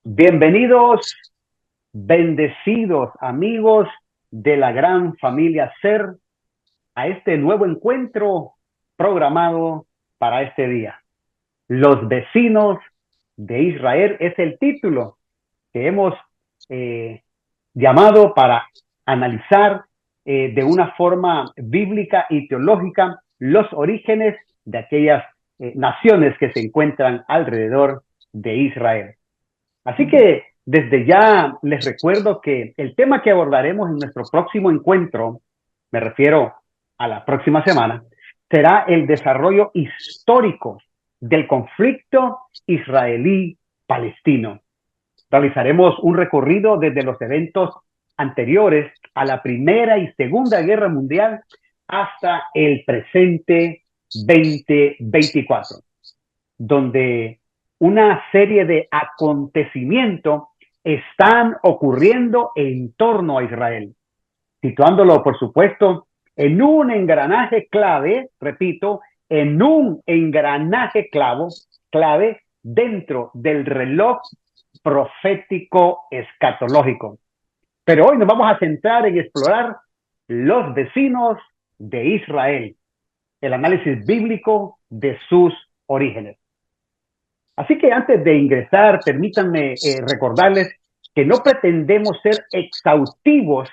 Bienvenidos, bendecidos amigos de la gran familia Ser a este nuevo encuentro programado para este día. Los vecinos de Israel es el título que hemos eh, llamado para analizar de una forma bíblica y teológica los orígenes de aquellas naciones que se encuentran alrededor de Israel. Así que desde ya les recuerdo que el tema que abordaremos en nuestro próximo encuentro, me refiero a la próxima semana, será el desarrollo histórico del conflicto israelí-palestino. Realizaremos un recorrido desde los eventos anteriores a la Primera y Segunda Guerra Mundial hasta el presente 2024, donde una serie de acontecimientos están ocurriendo en torno a Israel, situándolo, por supuesto, en un engranaje clave, repito, en un engranaje clave dentro del reloj profético escatológico. Pero hoy nos vamos a centrar en explorar los vecinos de Israel, el análisis bíblico de sus orígenes. Así que antes de ingresar, permítanme recordarles que no pretendemos ser exhaustivos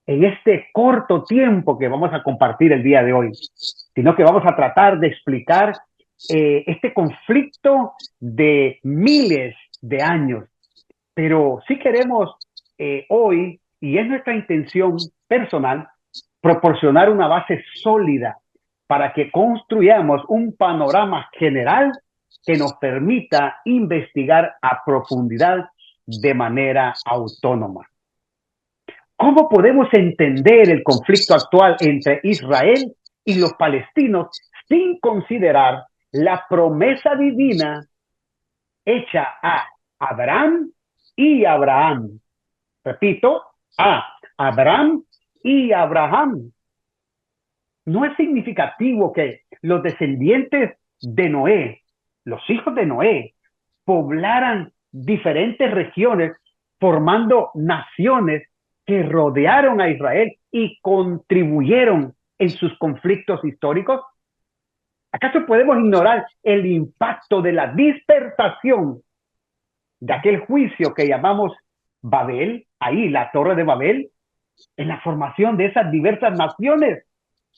en este corto tiempo que vamos a compartir el día de hoy, sino que vamos a tratar de explicar este conflicto de miles de años. Pero sí queremos hoy, y es nuestra intención personal, proporcionar una base sólida para que construyamos un panorama general que nos permita investigar a profundidad de manera autónoma. ¿Cómo podemos entender el conflicto actual entre Israel y los palestinos sin considerar la promesa divina hecha a Abraham y Abraham? Repito, a Abraham y Abraham. No es significativo que los descendientes de Noé, los hijos de Noé, poblaran diferentes regiones formando naciones que rodearon a Israel y contribuyeron en sus conflictos históricos. ¿Acaso podemos ignorar el impacto de la dispersación de aquel juicio que llamamos Babel, ahí la Torre de Babel, en la formación de esas diversas naciones,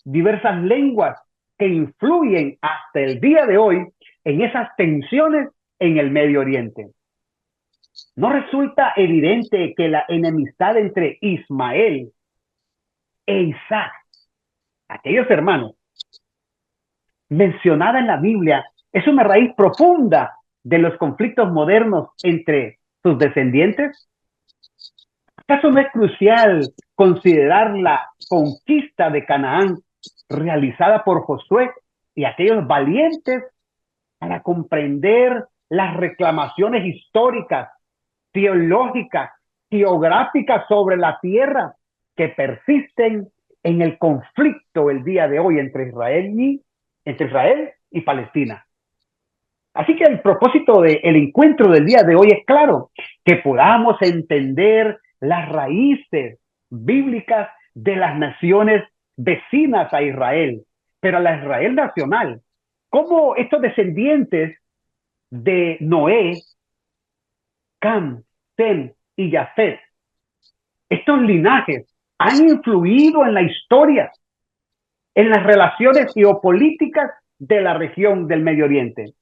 diversas lenguas que influyen hasta el día de hoy en esas tensiones en el Medio Oriente? ¿No resulta evidente que la enemistad entre Ismael e Isaac, aquellos hermanos, mencionada en la Biblia, es una raíz profunda de los conflictos modernos entre sus descendientes? ¿Acaso no es crucial considerar la conquista de Canaán realizada por Josué y aquellos valientes para comprender las reclamaciones históricas, teológicas, geográficas sobre la tierra que persisten en el conflicto el día de hoy entre Israel y Palestina? Así que el propósito del encuentro del día de hoy es claro, que podamos entender las raíces bíblicas de las naciones vecinas a Israel, pero a la Israel nacional. Cómo estos descendientes de Noé, Cam, Sem y Jafet, estos linajes han influido en la historia, en las relaciones geopolíticas de la región del Medio Oriente.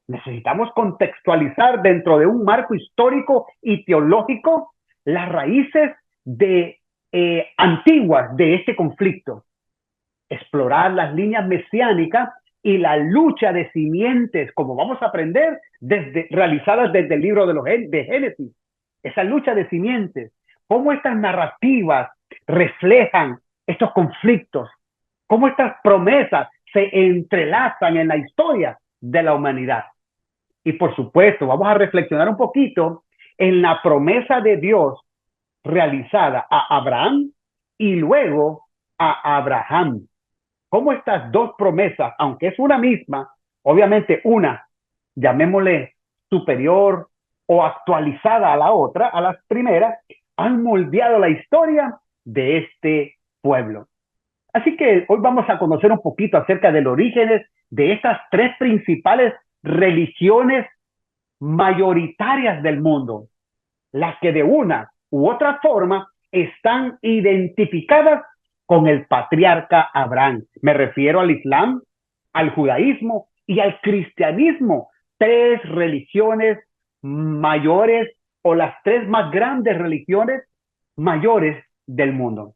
Necesitamos contextualizar dentro de un marco histórico y teológico las raíces antiguas de este conflicto, explorar las líneas mesiánicas y la lucha de simientes, como vamos a aprender, realizadas desde el libro de Génesis. Esa lucha de simientes, cómo estas narrativas reflejan estos conflictos, cómo estas promesas se entrelazan en la historia de la humanidad. Y por supuesto, vamos a reflexionar un poquito en la promesa de Dios realizada a Abraham y luego a Abraham. Cómo estas dos promesas, aunque es una misma, obviamente una, llamémosle superior, o actualizada a la otra, a la primera, han moldeado la historia de este pueblo. Así que hoy vamos a conocer un poquito acerca de los orígenes de estas tres principales religiones mayoritarias del mundo, las que de una u otra forma están identificadas con el patriarca Abraham. Me refiero al Islam, al judaísmo y al cristianismo, tres religiones mayores o las tres más grandes religiones mayores del mundo.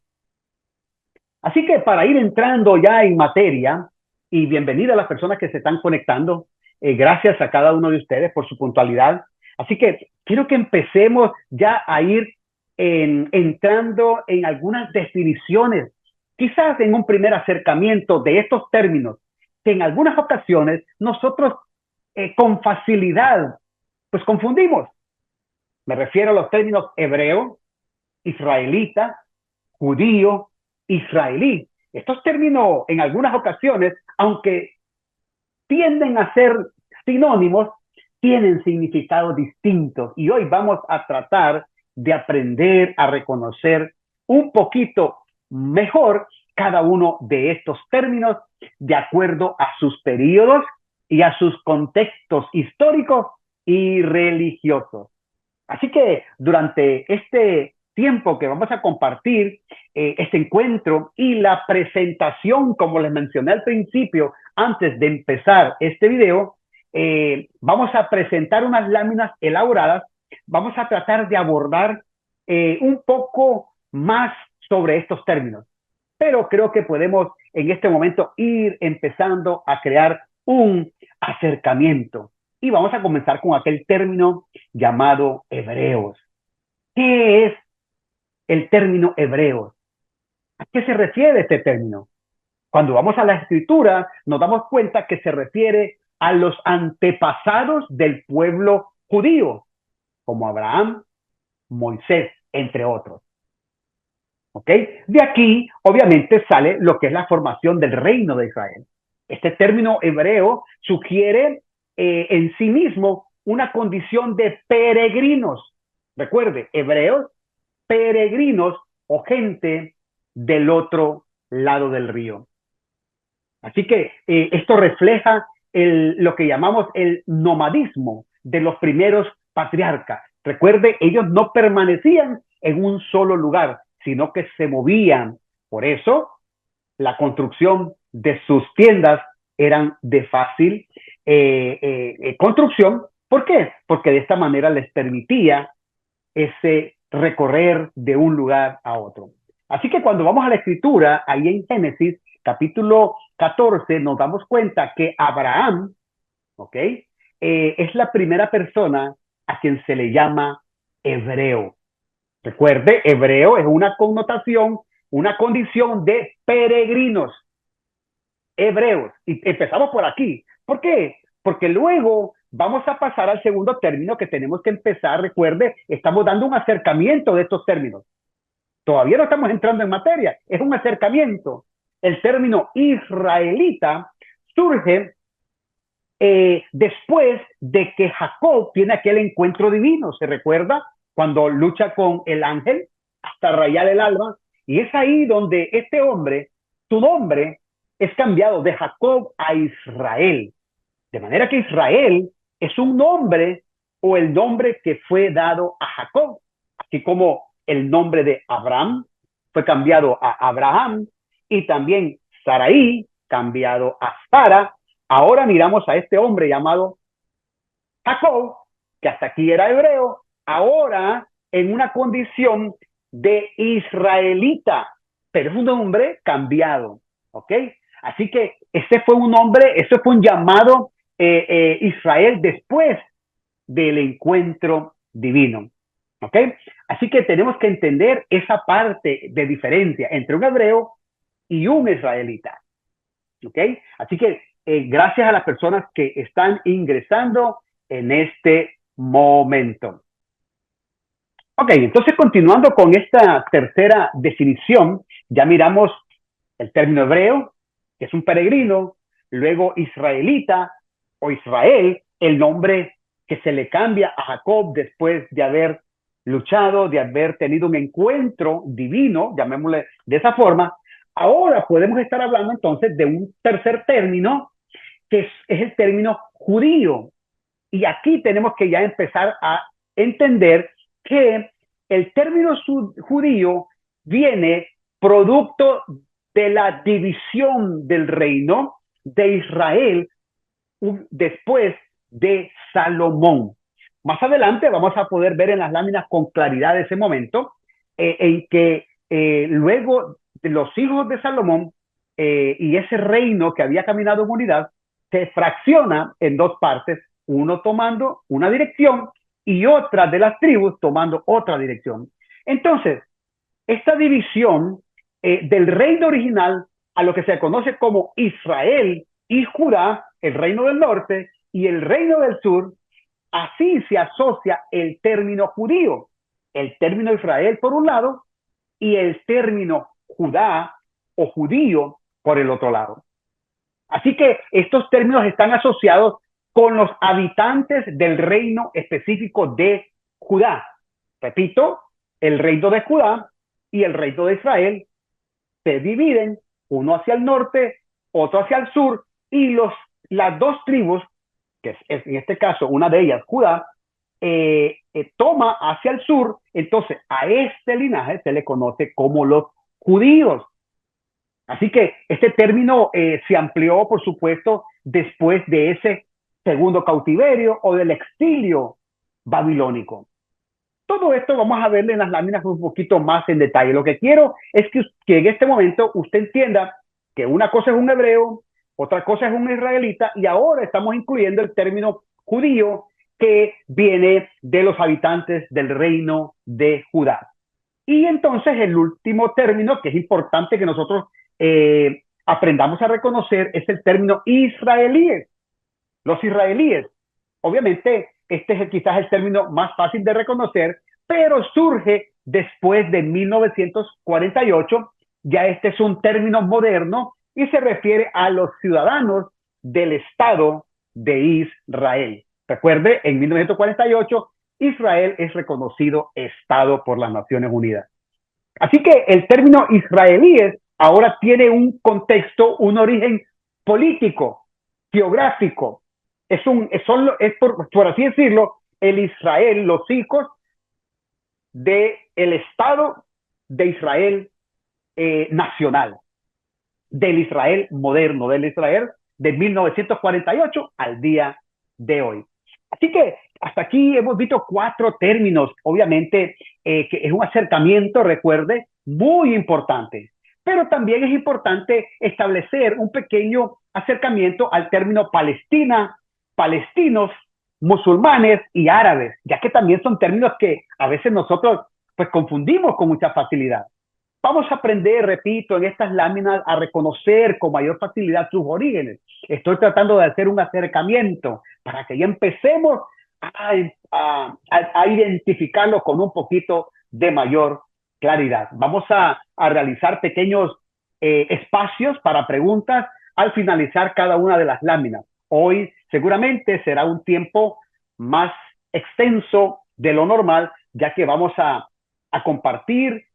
Así que para ir entrando ya en materia, y bienvenida a las personas que se están conectando, gracias a cada uno de ustedes por su puntualidad. Así que quiero que empecemos ya a ir entrando en algunas definiciones, quizás en un primer acercamiento de estos términos, que en algunas ocasiones nosotros con facilidad pues confundimos. Me refiero a los términos hebreo, israelita, judío, israelí. Estos términos en algunas ocasiones, aunque tienden a ser sinónimos, tienen significados distintos y hoy vamos a tratar de aprender a reconocer un poquito mejor cada uno de estos términos de acuerdo a sus periodos y a sus contextos históricos y religiosos. Así que durante este tiempo que vamos a compartir, este encuentro y la presentación, como les mencioné al principio, antes de empezar este video, vamos a presentar unas láminas elaboradas, vamos a tratar de abordar un poco más sobre estos términos, pero creo que podemos en este momento ir empezando a crear un acercamiento. Y vamos a comenzar con aquel término llamado hebreos. ¿Qué es el término hebreos? ¿A qué se refiere este término? Cuando vamos a la escritura, nos damos cuenta que se refiere a los antepasados del pueblo judío, como Abraham, Moisés, entre otros. ¿Ok? De aquí, obviamente, sale lo que es la formación del reino de Israel. Este término hebreo sugiere en sí mismo una condición de peregrinos. Recuerde, hebreos, peregrinos o gente del otro lado del río. Así que esto refleja lo que llamamos el nomadismo de los primeros patriarcas. Recuerde, ellos no permanecían en un solo lugar, sino que se movían. Por eso, la construcción de sus tiendas eran de fácil construcción. ¿Por qué? Porque de esta manera les permitía ese recorrer de un lugar a otro. Así que cuando vamos a la escritura, ahí en Génesis, capítulo 14, nos damos cuenta que Abraham, ¿ok? Es la primera persona a quien se le llama hebreo. Recuerde, hebreo es una connotación, una condición de peregrinos, hebreos. Y empezamos por aquí. ¿Por qué? Porque luego vamos a pasar al segundo término que tenemos que empezar. Recuerde, estamos dando un acercamiento de estos términos. Todavía no estamos entrando en materia, es un acercamiento. El término israelita surge después de que Jacob tiene aquel encuentro divino. ¿Se recuerda? Cuando lucha con el ángel hasta rayar el alba. Y es ahí donde este hombre, su nombre es cambiado de Jacob a Israel. De manera que Israel es un nombre o el nombre que fue dado a Jacob, así como el nombre de Abraham fue cambiado a Abraham y también Sarai cambiado a Sara. Ahora miramos a este hombre llamado Jacob, que hasta aquí era hebreo, ahora en una condición de israelita, pero es un nombre cambiado, ¿ok? Así que ese fue un nombre, ese fue un llamado Israel después del encuentro divino, ¿ok? Así que tenemos que entender esa parte de diferencia entre un hebreo y un israelita, ¿ok? Así que gracias a las personas que están ingresando en este momento. Ok, entonces continuando con esta tercera definición, ya miramos el término hebreo, que es un peregrino, luego israelita o Israel, el nombre que se le cambia a Jacob después de haber luchado, de haber tenido un encuentro divino, llamémosle de esa forma. Ahora podemos estar hablando entonces de un tercer término, que es el término judío. Y aquí tenemos que ya empezar a entender que el término judío viene producto de la división del reino de Israel después de Salomón. Más adelante vamos a poder ver en las láminas con claridad ese momento en que luego de los hijos de Salomón y ese reino que había caminado en unidad se fracciona en dos partes, uno tomando una dirección y otra de las tribus tomando otra dirección. Entonces, esta división del reino original a lo que se conoce como Israel y Judá, el reino del norte y el reino del sur, así se asocia el término judío, el término Israel por un lado y el término Judá o judío por el otro lado. Así que estos términos están asociados con los habitantes del reino específico de Judá. Repito, el reino de Judá y el reino de Israel se dividen, uno hacia el norte, otro hacia el sur, y las dos tribus, que es en este caso una de ellas, Judá, toma hacia el sur. Entonces a este linaje se le conoce como los judíos. Así que este término se amplió, por supuesto, después de ese segundo cautiverio o del exilio babilónico. Todo esto vamos a verle en las láminas un poquito más en detalle. Lo que quiero es que en este momento usted entienda que una cosa es un hebreo, otra cosa es un israelita, y ahora estamos incluyendo el término judío que viene de los habitantes del reino de Judá. Y entonces el último término que es importante que nosotros aprendamos a reconocer es el término israelíes. Los israelíes. Obviamente, este es quizás el término más fácil de reconocer, pero surge después de 1948. Ya este es un término moderno y se refiere a los ciudadanos del Estado de Israel. Recuerde, en 1948, Israel es reconocido Estado por las Naciones Unidas. Así que el término israelíes ahora tiene un contexto, un origen político, geográfico. Es por así decirlo, el Israel, los hijos del Estado de Israel nacional, del Israel moderno, del Israel de 1948 al día de hoy. Así que hasta aquí hemos visto 4 términos, obviamente, que es un acercamiento, recuerde, muy importante. Pero también es importante establecer un pequeño acercamiento al término Palestina, palestinos, musulmanes y árabes, ya que también son términos que a veces nosotros pues confundimos con mucha facilidad. Vamos a aprender, repito, en estas láminas a reconocer con mayor facilidad sus orígenes. Estoy tratando de hacer un acercamiento para que ya empecemos a identificarlo con un poquito de mayor claridad. Vamos a realizar pequeños espacios para preguntas al finalizar cada una de las láminas. Hoy seguramente será un tiempo más extenso de lo normal, ya que vamos a compartir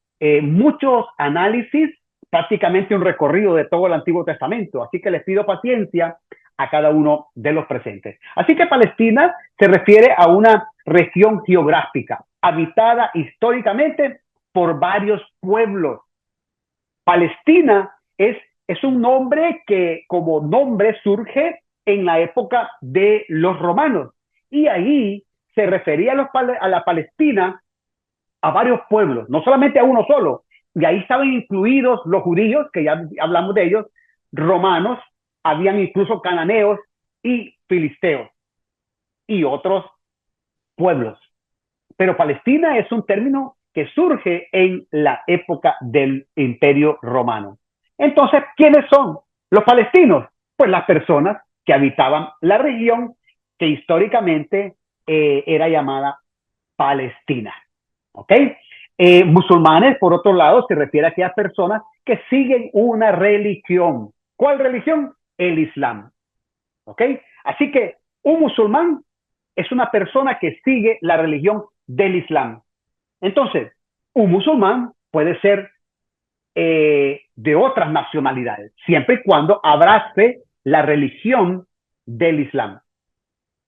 muchos análisis, prácticamente un recorrido de todo el Antiguo Testamento. Así que les pido paciencia a cada uno de los presentes. Así que Palestina se refiere a una región geográfica habitada históricamente por varios pueblos. Palestina es un nombre que como nombre surge en la época de los romanos y ahí se refería a la Palestina a varios pueblos, no solamente a uno solo. Y ahí estaban incluidos los judíos, que ya hablamos de ellos, romanos, habían incluso cananeos y filisteos y otros pueblos. Pero Palestina es un término que surge en la época del Imperio Romano. Entonces, ¿quiénes son los palestinos? Pues las personas que habitaban la región que históricamente era llamada Palestina. ¿Ok? Musulmanes, por otro lado, se refiere a aquellas personas que siguen una religión. ¿Cuál religión? El Islam. ¿Ok? Así que un musulmán es una persona que sigue la religión del Islam. Entonces, un musulmán puede ser de otras nacionalidades, siempre y cuando abrace la religión del Islam.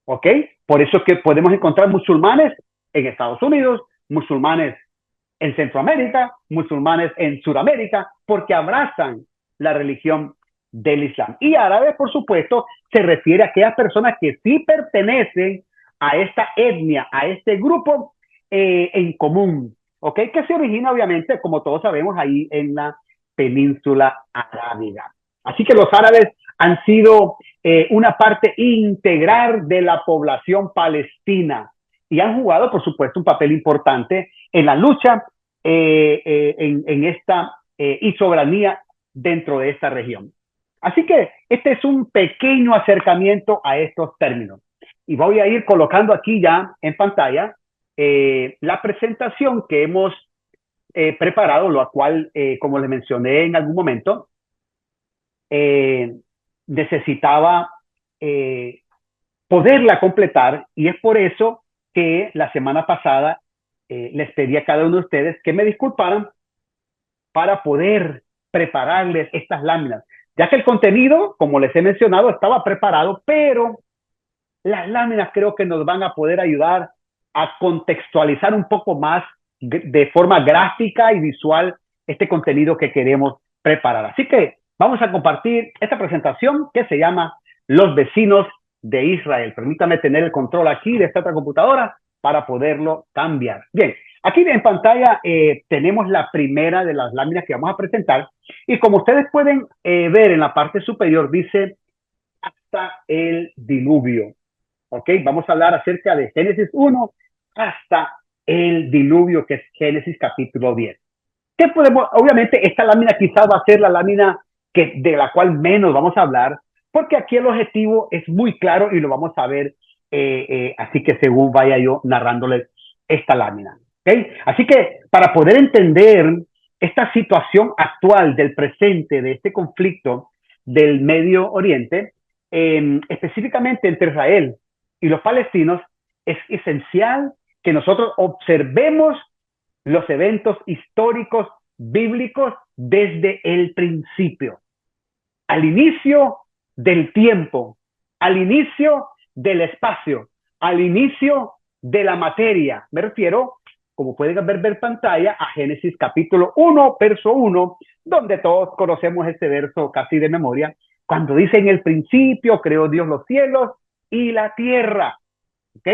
¿Ok? Por eso es que podemos encontrar musulmanes en Estados Unidos, musulmanes en Centroamérica, musulmanes en Sudamérica, porque abrazan la religión del Islam. Y árabe, por supuesto, se refiere a aquellas personas que sí pertenecen a esta etnia, a este grupo en común, ¿ok? Que se origina, obviamente, como todos sabemos, ahí en la península arábiga. Así que los árabes han sido una parte integral de la población palestina y han jugado, por supuesto, un papel importante en la lucha en esta y soberanía dentro de esta región. Así que este es un pequeño acercamiento a estos términos. Y voy a ir colocando aquí ya en pantalla la presentación que hemos preparado, lo cual, como les mencioné en algún momento, necesitaba poderla completar y es por eso que la semana pasada les pedí a cada uno de ustedes que me disculparan para poder prepararles estas láminas, ya que el contenido, como les he mencionado, estaba preparado, pero las láminas creo que nos van a poder ayudar a contextualizar un poco más de forma gráfica y visual este contenido que queremos preparar. Así que vamos a compartir esta presentación que se llama Los vecinos de Israel. Permítame tener el control aquí de esta otra computadora para poderlo cambiar. Bien, aquí en pantalla tenemos la primera de las láminas que vamos a presentar y como ustedes pueden ver en la parte superior dice hasta el diluvio. ¿Ok? Vamos a hablar acerca de Génesis 1 hasta el diluvio, que es Génesis capítulo 10. ¿Qué podemos? Obviamente, esta lámina quizás va a ser la lámina de la cual menos vamos a hablar, porque aquí el objetivo es muy claro y lo vamos a ver, así que según vaya yo narrándoles esta lámina. ¿Ok? Así que para poder entender esta situación actual del presente, de este conflicto del Medio Oriente, específicamente entre Israel y los palestinos, es esencial que nosotros observemos los eventos históricos bíblicos desde el principio, al inicio del tiempo, al inicio del espacio, al inicio de la materia. Me refiero, como pueden ver en pantalla, a Génesis capítulo 1, verso 1, donde todos conocemos este verso casi de memoria, cuando dice en el principio creó Dios los cielos y la tierra. ¿Ok?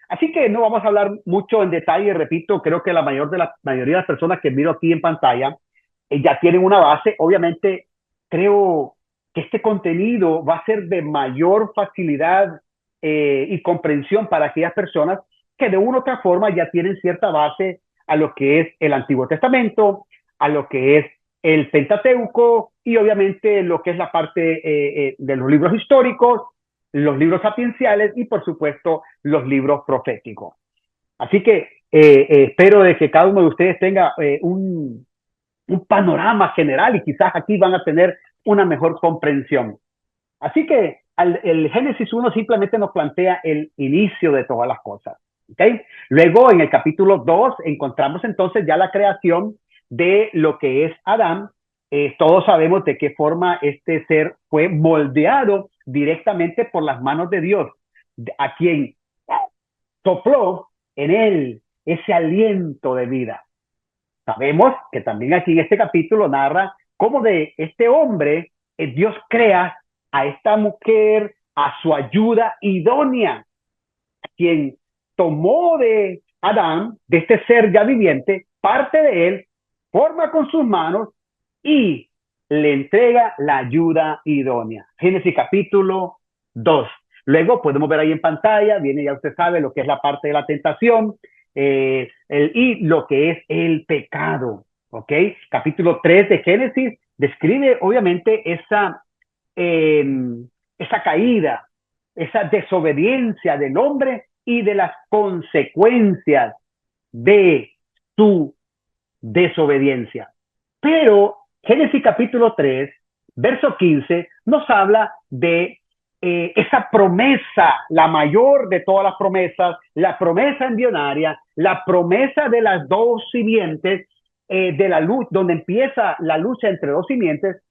Así que no vamos a hablar mucho en detalle, repito, creo que la mayoría de las personas que miro aquí en pantalla ya tienen una base. Obviamente, creo que este contenido va a ser de mayor facilidad y comprensión para aquellas personas que de una u otra forma ya tienen cierta base a lo que es el Antiguo Testamento, a lo que es el Pentateuco y obviamente lo que es la parte de los libros históricos, los libros sapienciales y por supuesto los libros proféticos. Así que espero de que cada uno de ustedes tenga un panorama general y quizás aquí van a tener una mejor comprensión. Así que el Génesis 1 simplemente nos plantea el inicio de todas las cosas. ¿Okay? Luego en el capítulo 2 encontramos entonces ya la creación de lo que es Adán. Todos sabemos de qué forma este ser fue moldeado directamente por las manos de Dios, a quien sopló en él ese aliento de vida. Sabemos que también aquí en este capítulo narra cómo de este hombre Dios crea a esta mujer, a su ayuda idónea, quien tomó de Adán, de este ser ya viviente, parte de él, forma con sus manos y le entrega la ayuda idónea. Génesis capítulo 2. Luego podemos ver ahí en pantalla, viene ya usted sabe lo que es la parte de la tentación y lo que es el pecado. ¿Ok? Capítulo 3 de Génesis describe obviamente esa caída, esa desobediencia del hombre y de las consecuencias de su desobediencia. Pero Génesis capítulo 3, verso 15, nos habla de esa promesa, la mayor de todas las promesas, la promesa embrionaria, la promesa de las dos simientes, de la luz, donde empieza la lucha entre dos simientes,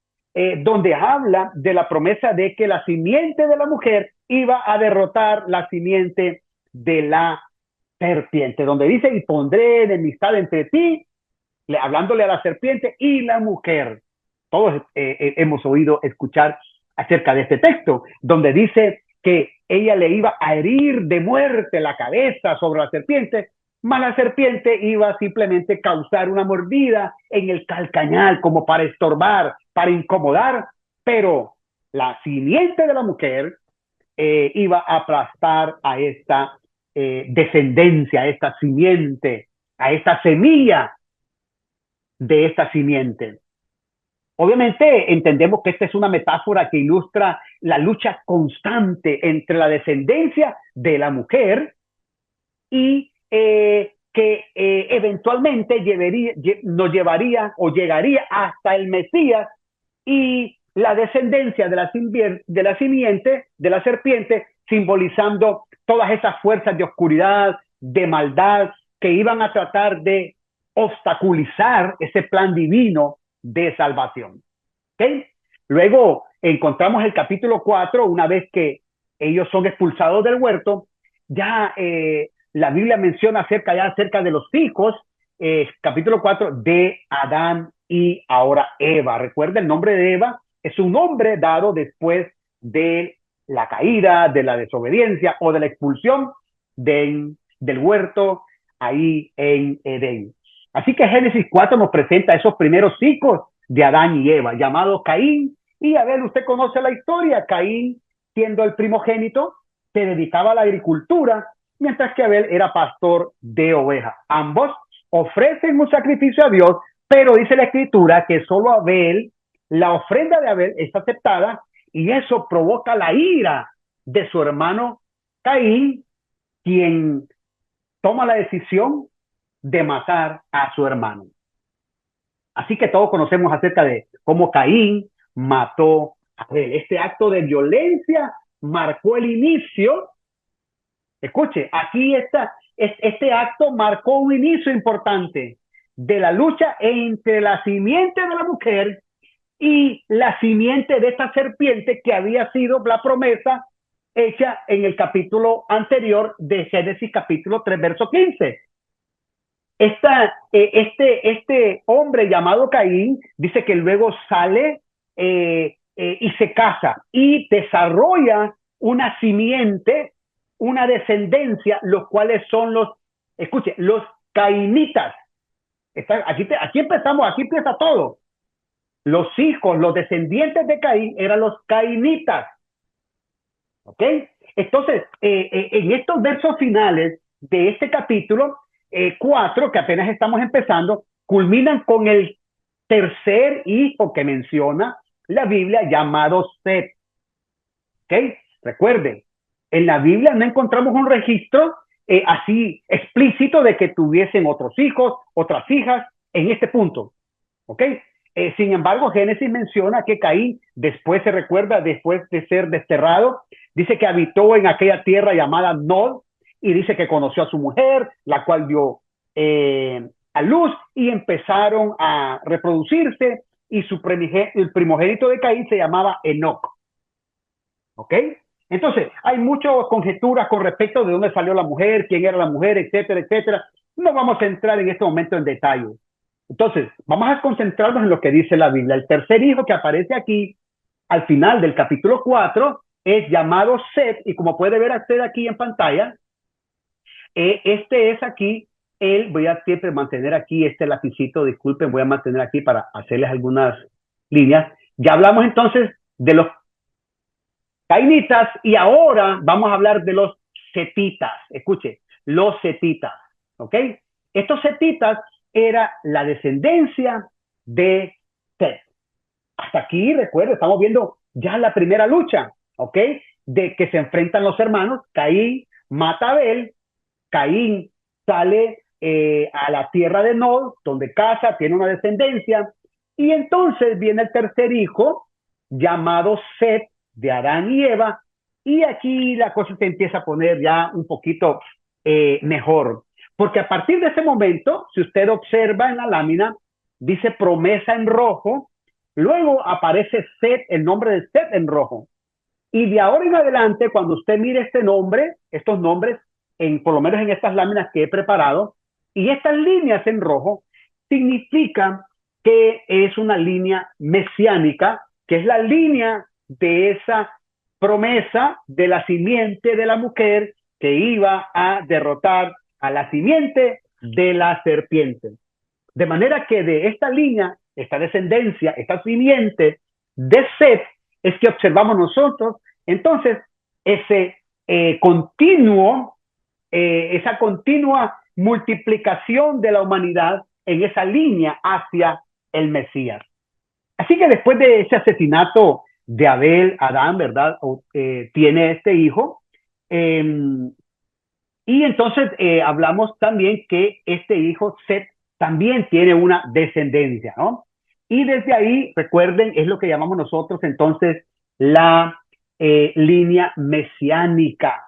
donde habla de la promesa de que la simiente de la mujer iba a derrotar la simiente de la serpiente, donde dice, y pondré enemistad entre ti, hablándole a la serpiente y la mujer. Todos hemos oído escuchar acerca de este texto, donde dice que ella le iba a herir de muerte la cabeza sobre la serpiente, mas la serpiente iba simplemente a causar una mordida en el calcañal como para estorbar, para incomodar, pero la simiente de la mujer iba a aplastar a esta descendencia, a esta simiente, a esta semilla de esta simiente. Obviamente entendemos que esta es una metáfora que ilustra la lucha constante entre la descendencia de la mujer y que eventualmente nos llevaría o llegaría hasta el Mesías, y la descendencia de la simiente, de la serpiente, simbolizando todas esas fuerzas de oscuridad, de maldad, que iban a tratar de obstaculizar ese plan divino de salvación. ¿Okay? Luego encontramos el capítulo 4, una vez que ellos son expulsados del huerto, ya la Biblia menciona acerca de los hijos, capítulo 4, de Adán y ahora Eva. Recuerda, el nombre de Eva es un nombre dado después de la caída, de la desobediencia o de la expulsión del huerto ahí en Edén. Así que Génesis 4 nos presenta esos primeros hijos de Adán y Eva, llamados Caín y Abel. Usted conoce la historia. Caín, siendo el primogénito, se dedicaba a la agricultura, mientras que Abel era pastor de ovejas. Ambos ofrecen un sacrificio a Dios, pero dice la escritura que solo Abel, la ofrenda de Abel es aceptada, y eso provoca la ira de su hermano Caín, quien toma la decisión de matar a su hermano. Así que todos conocemos acerca de cómo Caín mató a Abel. Este acto de violencia marcó el inicio. Escuche, aquí este acto marcó un inicio importante de la lucha entre la simiente de la mujer y la simiente de esta serpiente, que había sido la promesa hecha en el capítulo anterior de Génesis, capítulo 3, verso 15. Este hombre llamado Caín dice que luego sale y se casa y desarrolla una simiente, una descendencia, los cuales son los cainitas. Aquí empezamos, aquí empieza todo. Los hijos, los descendientes de Caín eran los cainitas. ¿Ok? Entonces, en estos versos finales de este capítulo 4, que apenas estamos empezando, culminan con el tercer hijo que menciona la Biblia, llamado Set. ¿Ok? Recuerden, en la Biblia no encontramos un registro así explícito de que tuviesen otros hijos, otras hijas en este punto. ¿Ok? Sin embargo, Génesis menciona que Caín, después se recuerda, después de ser desterrado, dice que habitó en aquella tierra llamada Nod, y dice que conoció a su mujer, la cual dio a luz, y empezaron a reproducirse, y el primogénito de Caín se llamaba Enoc. ¿Ok? Entonces, hay muchas conjeturas con respecto de dónde salió la mujer, quién era la mujer, etcétera, etcétera. No vamos a entrar en este momento en detalle. Entonces, vamos a concentrarnos en lo que dice la Biblia. El tercer hijo que aparece aquí, al final del capítulo 4, es llamado Set, y como puede ver usted aquí en pantalla, este es aquí, voy a siempre mantener aquí este lapicito, disculpen, voy a mantener aquí para hacerles algunas líneas. Ya hablamos entonces de los cainitas, y ahora vamos a hablar de los setitas. Escuche, los setitas, ¿ok? Estos setitas era la descendencia de Set. Hasta aquí, recuerda, estamos viendo ya la primera lucha, ¿ok? De que se enfrentan los hermanos. Caín mata a Abel, Caín sale a la tierra de Nod, donde casa, tiene una descendencia, y entonces viene el tercer hijo, llamado Set, de Adán y Eva, Y aquí la cosa se empieza a poner ya un poquito mejor. Porque a partir de ese momento, si usted observa en la lámina, dice promesa en rojo, luego aparece Set, el nombre de Set en rojo. Y de ahora en adelante, cuando usted mire este nombre, estos nombres, por lo menos en estas láminas que he preparado, y estas líneas en rojo, significa que es una línea mesiánica, que es la línea de esa promesa de la simiente de la mujer que iba a derrotar a la simiente de la serpiente. De manera que de esta línea, esta descendencia, esta simiente de Set, es que observamos nosotros, entonces, ese continuo, esa continua multiplicación de la humanidad en esa línea hacia el Mesías. Así que después de ese asesinato de Abel, Adán, ¿verdad? Tiene este hijo. Y entonces hablamos también que este hijo Set también tiene una descendencia, ¿no? Y desde ahí, recuerden, es lo que llamamos nosotros entonces la línea mesiánica.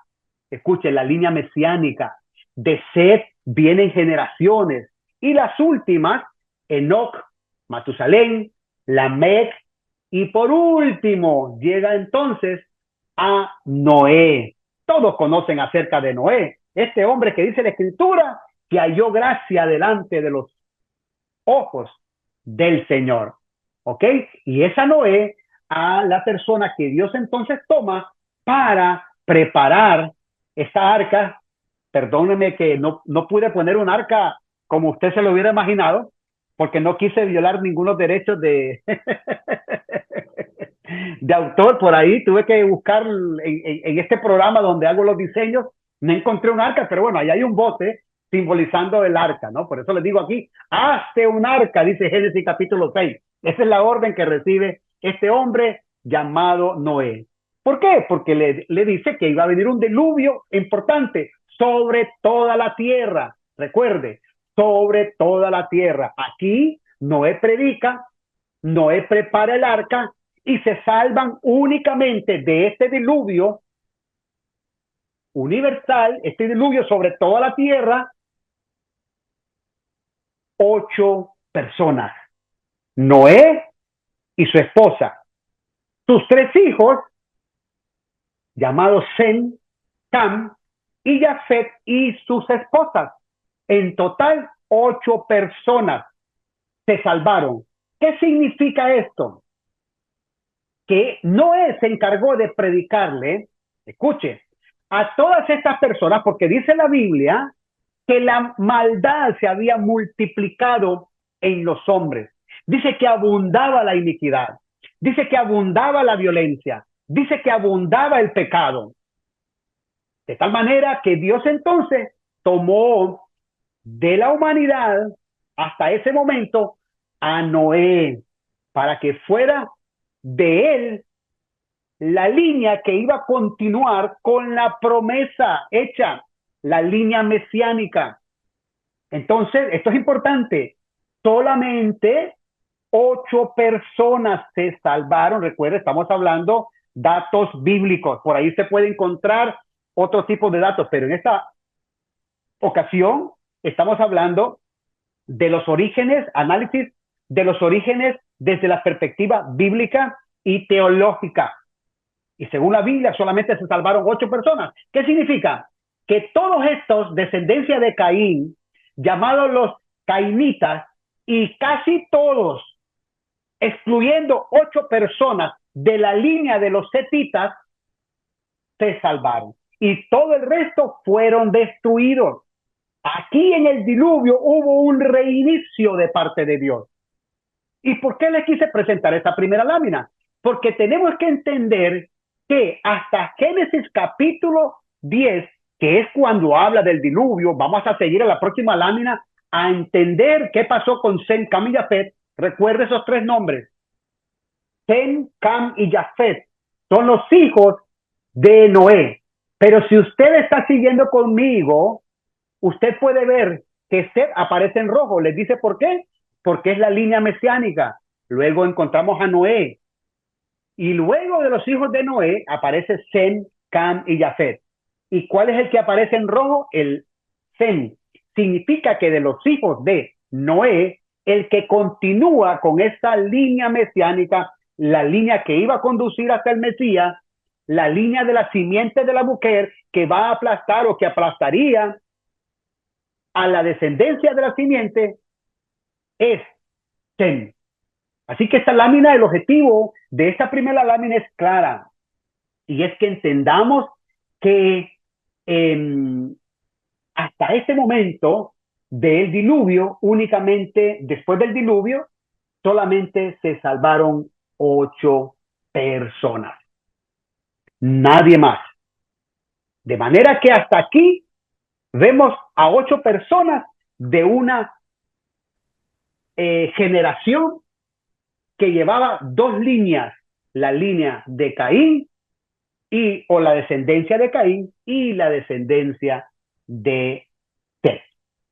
Escuchen, la línea mesiánica. De Set vienen generaciones. Y las últimas, Enoc, Matusalén, Lamec, y por último llega entonces a Noé. Todos conocen acerca de Noé, este hombre que dice la escritura que halló gracia delante de los ojos del Señor. ¿Ok? Y esa Noé a la persona que Dios entonces toma para preparar esta arca. Perdóneme que no pude poner un arca como usted se lo hubiera imaginado, porque no quise violar ningunos derechos de autor por ahí. Tuve que buscar en este programa donde hago los diseños, no encontré un arca, pero bueno, ahí hay un bote simbolizando el arca, ¿no? Por eso les digo aquí, hazte un arca, dice Génesis capítulo 6. Esa es la orden que recibe este hombre llamado Noé. ¿Por qué? Porque le dice que iba a venir un diluvio importante sobre toda la tierra. Recuerde, sobre toda la tierra. Aquí Noé predica, Noé prepara el arca y se salvan únicamente de este diluvio universal, este diluvio sobre toda la tierra, 8 personas. Noé y su esposa. Sus 3 hijos, llamados Sem, Cam y Jafet, y sus esposas. En total, 8 personas se salvaron. ¿Qué significa esto? Que Noé se encargó de predicarle, escuche, a todas estas personas, porque dice la Biblia que la maldad se había multiplicado en los hombres. Dice que abundaba la iniquidad, dice que abundaba la violencia, dice que abundaba el pecado. De tal manera que Dios entonces tomó de la humanidad hasta ese momento a Noé para que fuera de él la línea que iba a continuar con la promesa hecha, la línea mesiánica. Entonces, esto es importante. Solamente 8 personas se salvaron. Recuerda, estamos hablando datos bíblicos. Por ahí se puede encontrar otro tipo de datos, pero en esta ocasión estamos hablando de los orígenes, análisis de los orígenes desde la perspectiva bíblica y teológica. Y según la Biblia solamente se salvaron 8 personas. ¿Qué significa? Que todos estos, descendencia de Caín, llamados los cainitas, y casi todos, excluyendo 8 personas de la línea de los setitas, se salvaron. Y todo el resto fueron destruidos. Aquí en el diluvio hubo un reinicio de parte de Dios. ¿Y por qué les quise presentar esta primera lámina? Porque tenemos que entender que hasta Génesis capítulo 10, que es cuando habla del diluvio, vamos a seguir a la próxima lámina a entender qué pasó con Sem, Cam y Jafet. Recuerde esos 3 nombres. Sem, Cam y Jafet son los hijos de Noé. Pero si usted está siguiendo conmigo, usted puede ver que Set aparece en rojo. ¿Les dice por qué? Porque es la línea mesiánica. Luego encontramos a Noé. Y luego de los hijos de Noé aparece Sem, Cam y Jafet. ¿Y cuál es el que aparece en rojo? El Sem. Significa que de los hijos de Noé, el que continúa con esta línea mesiánica, la línea que iba a conducir hasta el Mesías, la línea de la simiente de la mujer que va a aplastar o que aplastaría a la descendencia de la simiente, es Sem. Así que esta lámina, el objetivo de esta primera lámina es clara, y es que entendamos que hasta ese momento del diluvio, únicamente después del diluvio, solamente se salvaron 8 personas, nadie más. De manera que hasta aquí vemos a 8 personas de una generación que llevaba 2 líneas, la línea de Caín o la descendencia de Caín y la descendencia de Set.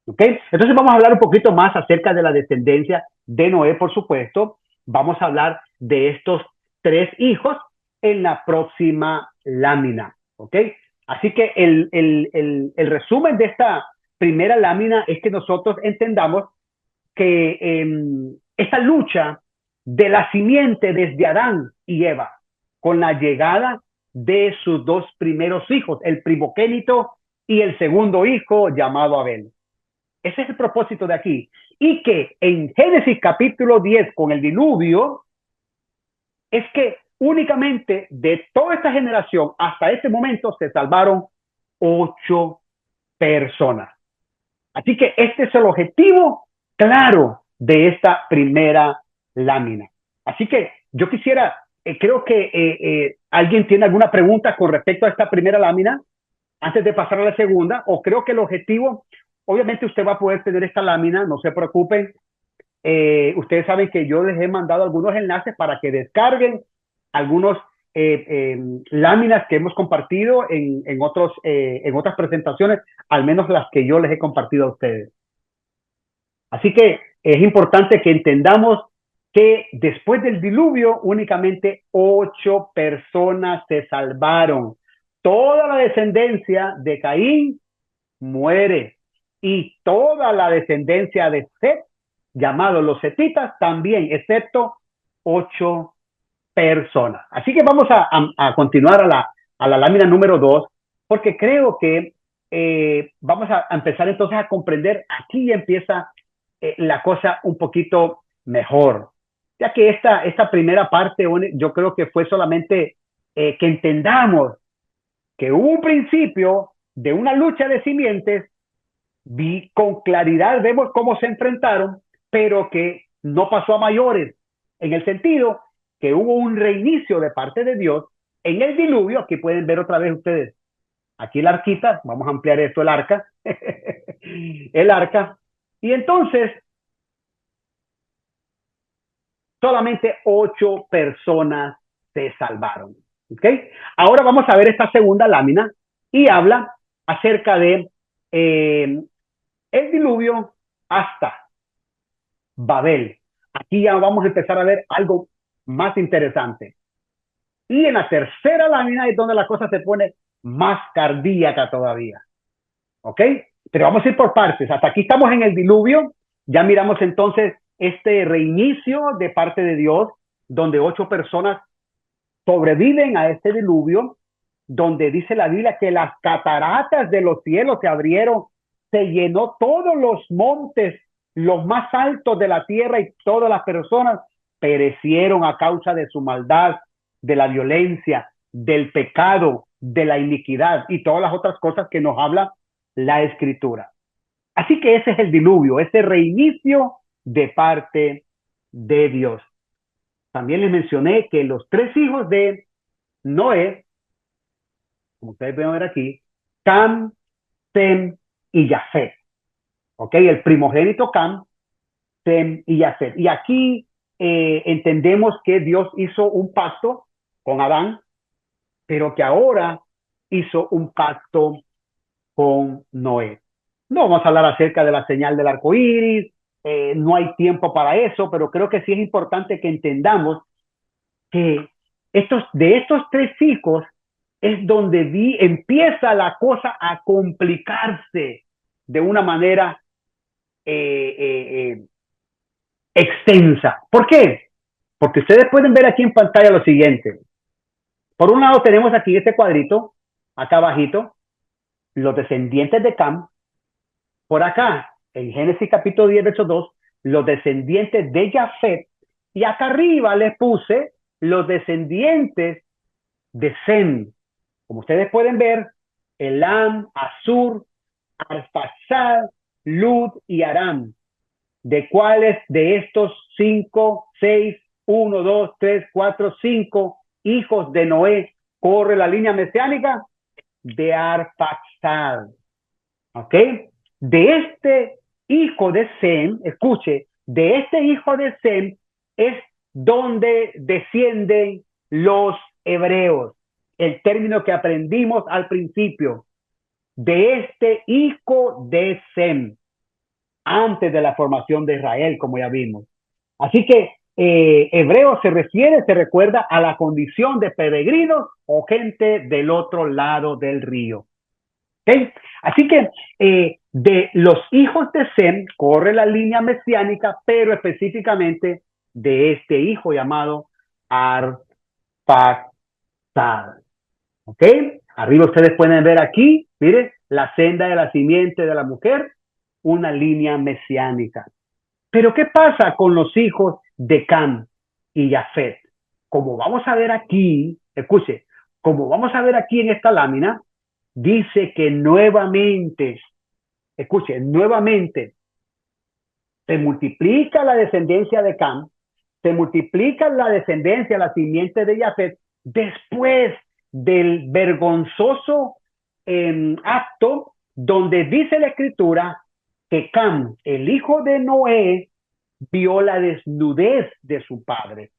¿Okay? Entonces vamos a hablar un poquito más acerca de la descendencia de Noé, por supuesto. Vamos a hablar de estos 3 hijos en la próxima lámina. ¿Okay? Así que el resumen de esta primera lámina es que nosotros entendamos que esta lucha de la simiente desde Adán y Eva, con la llegada de sus 2 primeros hijos, el primogénito y el segundo hijo llamado Abel. Ese es el propósito de aquí. Y que en Génesis capítulo 10 con el diluvio, es que únicamente de toda esta generación hasta ese momento se salvaron 8 personas. Así que este es el objetivo claro de esta primera lámina. Así que yo quisiera, creo que alguien tiene alguna pregunta con respecto a esta primera lámina antes de pasar a la segunda, o creo que el objetivo, obviamente usted va a poder tener esta lámina, no se preocupen. Ustedes saben que yo les he mandado algunos enlaces para que descarguen algunos láminas que hemos compartido en otras presentaciones, al menos las que yo les he compartido a ustedes. Así que es importante que entendamos que después del diluvio únicamente 8 personas se salvaron. Toda la descendencia de Caín muere y toda la descendencia de Set, llamados los setitas, también, excepto 8 personas. Así que vamos a continuar a la lámina número 2, porque creo que vamos a empezar entonces a comprender, aquí empieza la cosa un poquito mejor, ya que esta primera parte yo creo que fue solamente que entendamos que hubo un principio de una lucha de simientes, con claridad vemos cómo se enfrentaron, pero que no pasó a mayores, en el sentido que hubo un reinicio de parte de Dios en el diluvio. Aquí pueden ver otra vez ustedes, aquí la arquita, vamos a ampliar esto, el arca, el arca, y entonces solamente 8 personas se salvaron. ¿Okay? Ahora vamos a ver esta segunda lámina y habla acerca de el diluvio hasta Babel. Aquí ya vamos a empezar a ver algo más interesante. Y en la tercera lámina es donde la cosa se pone más cardíaca todavía. ¿Ok? Pero vamos a ir por partes. Hasta aquí estamos en el diluvio. Ya miramos entonces este reinicio de parte de Dios, donde 8 personas sobreviven a este diluvio, donde dice la Biblia que las cataratas de los cielos se abrieron, se llenó todos los montes, los más altos de la tierra, y todas las personas perecieron a causa de su maldad, de la violencia, del pecado, de la iniquidad y todas las otras cosas que nos habla la Escritura. Así que ese es el diluvio, ese reinicio de parte de Dios. También les mencioné que los 3 hijos de Noé, como ustedes pueden ver aquí, Cam, Sem y Jafet. ¿Ok? El primogénito Cam, Sem y Jafet. Y aquí entendemos que Dios hizo un pacto con Adán, pero que ahora hizo un pacto con Noé. No vamos a hablar acerca de la señal del arco iris, no hay tiempo para eso, pero creo que sí es importante que entendamos que de estos 3 hijos, es donde empieza la cosa a complicarse de una manera extensa. ¿Por qué? Porque ustedes pueden ver aquí en pantalla lo siguiente. Por un lado tenemos aquí este cuadrito, acá abajito, los descendientes de Cam. Por acá, en Génesis capítulo 10, verso 2, los descendientes de Jafet. Y acá arriba les puse los descendientes de Sem. Como ustedes pueden ver, Elam, Asur, Arfaxad, Lud y Aram. ¿De cuáles de estos 5, 6, 1, 2, 3, 4, 5 hijos de Noé corre la línea mesiánica? De Arfaxad. ¿Ok? De este hijo de Sem, escuche, de este hijo de Sem es donde descienden los hebreos. El término que aprendimos al principio. De este hijo de Sem, antes de la formación de Israel, como ya vimos. Así que hebreo se recuerda a la condición de peregrinos o gente del otro lado del río. ¿Okay? Así que de los hijos de Sem corre la línea mesiánica, pero específicamente de este hijo llamado Arfaxad. ¿Ok? Arriba ustedes pueden ver aquí, mire, la senda de la simiente de la mujer, una línea mesiánica. Pero ¿qué pasa con los hijos de Cam y Jafet? Como vamos a ver aquí, escuche, como vamos a ver aquí en esta lámina, dice que nuevamente, escuche, nuevamente se multiplica la descendencia de Cam, se multiplica la descendencia, la simiente de Jafet, después del vergonzoso acto donde dice la escritura que Cam, el hijo de Noé, vio la desnudez de su padre.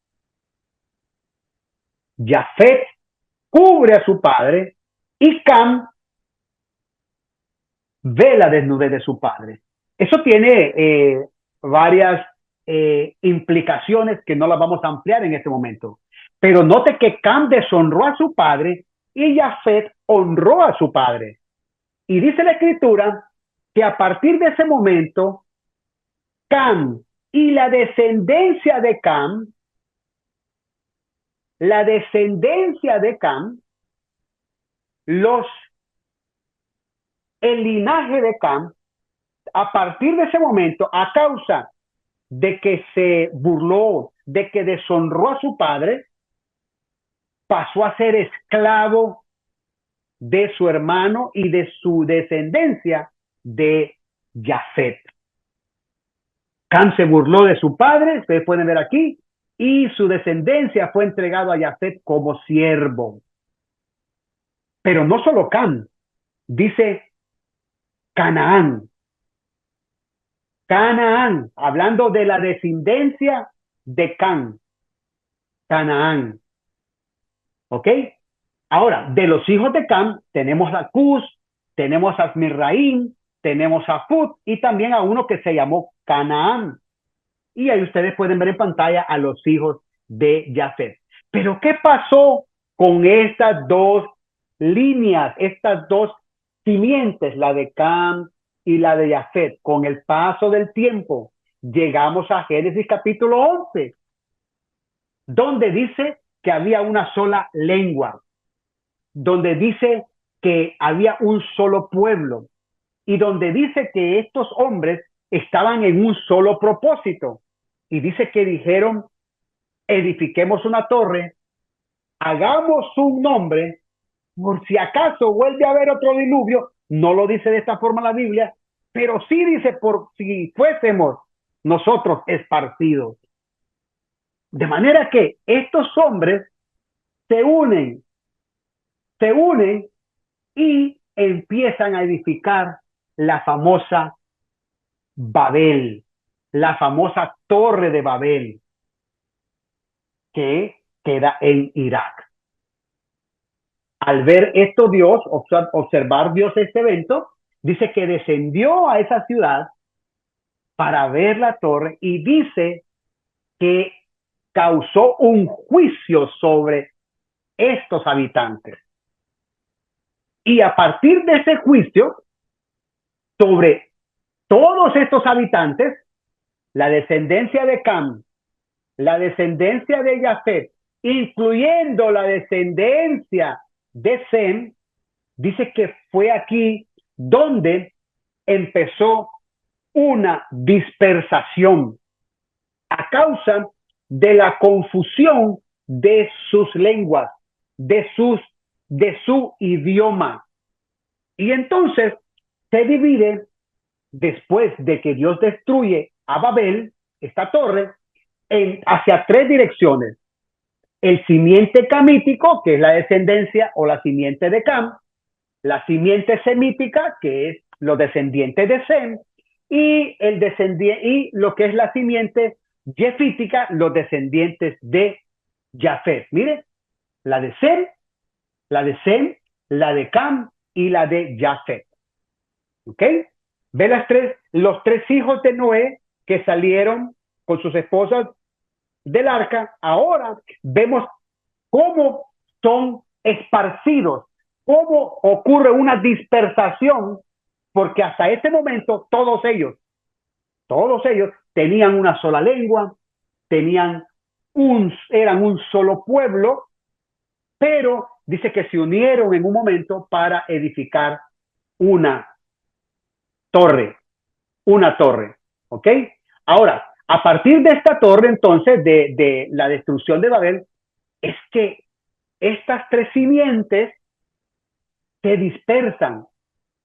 Jafet cubre a su padre y Cam ve la desnudez de su padre. Eso tiene varias implicaciones que no las vamos a ampliar en este momento. Pero note que Cam deshonró a su padre y Jafet honró a su padre. Y dice la escritura que a partir de ese momento, Cam y la descendencia de Cam, el linaje de Cam, a partir de ese momento, a causa de que se burló, de que deshonró a su padre, pasó a ser esclavo de su hermano y de su descendencia de Jafet. Cam se burló de su padre, ustedes pueden ver aquí, y su descendencia fue entregado a Jafet como siervo. Pero no solo Cam, dice Canaán. Canaán, hablando de la descendencia de Cam. Canaán. ¿Ok? Ahora, de los hijos de Cam, tenemos a Cus, tenemos a Mizraim, tenemos a Fut y también a uno que se llamó Canaán. Y ahí ustedes pueden ver en pantalla a los hijos de Jafet. Pero ¿qué pasó con estas dos líneas, estas dos simientes, la de Cam y la de Jafet? Con el paso del tiempo, llegamos a Génesis capítulo 11, donde dice que había una sola lengua, donde dice que había un solo pueblo y donde dice que estos hombres estaban en un solo propósito. Y dice que dijeron, edifiquemos una torre, hagamos un nombre, por si acaso vuelve a haber otro diluvio. No lo dice de esta forma la Biblia, pero sí dice por si fuésemos nosotros esparcidos. De manera que estos hombres se unen y empiezan a edificar la famosa Babel, la famosa Torre de Babel, que queda en Irak. Al ver esto Dios, observar Dios este evento, dice que descendió a esa ciudad para ver la torre y dice que causó un juicio sobre estos habitantes. Y a partir de ese juicio sobre todos estos habitantes, la descendencia de Cam, la descendencia de Jafet, incluyendo la descendencia de Sem, dice que fue aquí donde empezó una dispersación a causa de la confusión de sus lenguas, de su idioma. Y entonces se divide después de que Dios destruye a Babel, esta torre, hacia tres direcciones. El simiente camítico, que es la descendencia o la simiente de Cam, la simiente semítica, que es los descendientes de Sem, y lo que es la simiente jefítica, los descendientes de Jafet. Mire, la de Sem, la de Sem, la de Cam y la de Jafet. ¿Ok? Ve los tres hijos de Noé que salieron con sus esposas del arca. Ahora vemos cómo son esparcidos, cómo ocurre una dispersación, porque hasta ese momento todos ellos tenían una sola lengua, eran un solo pueblo, pero dice que se unieron en un momento para edificar una torre, ¿ok? Ahora, a partir de esta torre, entonces, de la destrucción de Babel, es que estas tres simientes se dispersan,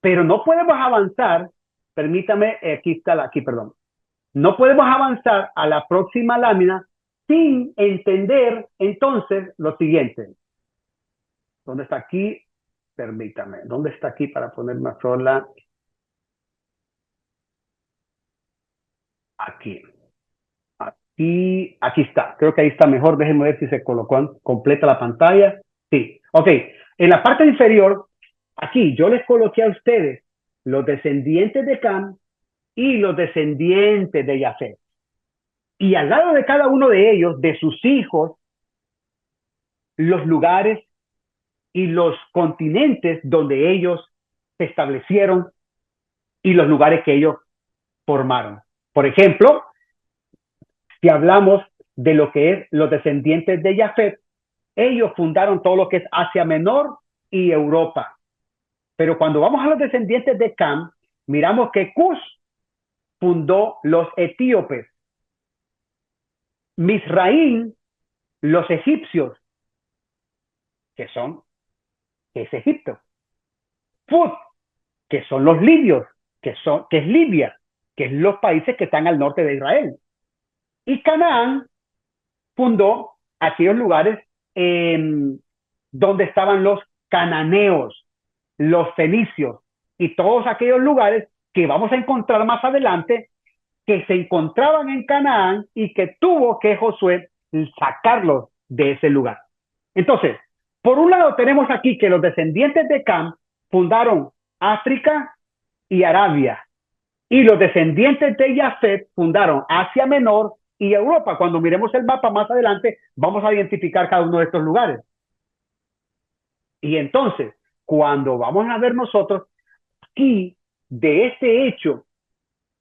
pero no podemos avanzar, permítame, perdón, no podemos avanzar a la próxima lámina sin entender entonces lo siguiente. ¿Dónde está aquí? Permítame, ¿dónde está aquí para poner una sola? Aquí. Aquí está. Creo que ahí está mejor. Déjenme ver si se colocó completa la pantalla. Sí. Ok. En la parte inferior, aquí yo les coloqué a ustedes los descendientes de Cam y los descendientes de Jafet. Y al lado de cada uno de ellos, de sus hijos, los lugares y los continentes donde ellos se establecieron y los lugares que ellos formaron. Por ejemplo, si hablamos de lo que es los descendientes de Jafet, ellos fundaron todo lo que es Asia Menor y Europa. Pero cuando vamos a los descendientes de Cam, miramos que Cus fundó los etíopes, Misraín, los egipcios, que es Egipto, Put, que son los libios, que es Libia, que es los países que están al norte de Israel. Y Canaán fundó aquellos lugares donde estaban los cananeos, los fenicios y todos aquellos lugares que vamos a encontrar más adelante que se encontraban en Canaán y que tuvo que Josué sacarlos de ese lugar. Entonces, por un lado tenemos aquí que los descendientes de Cam fundaron África y Arabia, y los descendientes de Jafet fundaron Asia Menor y Europa. Cuando miremos el mapa más adelante, vamos a identificar cada uno de estos lugares. Y entonces, cuando vamos a ver nosotros aquí de este hecho,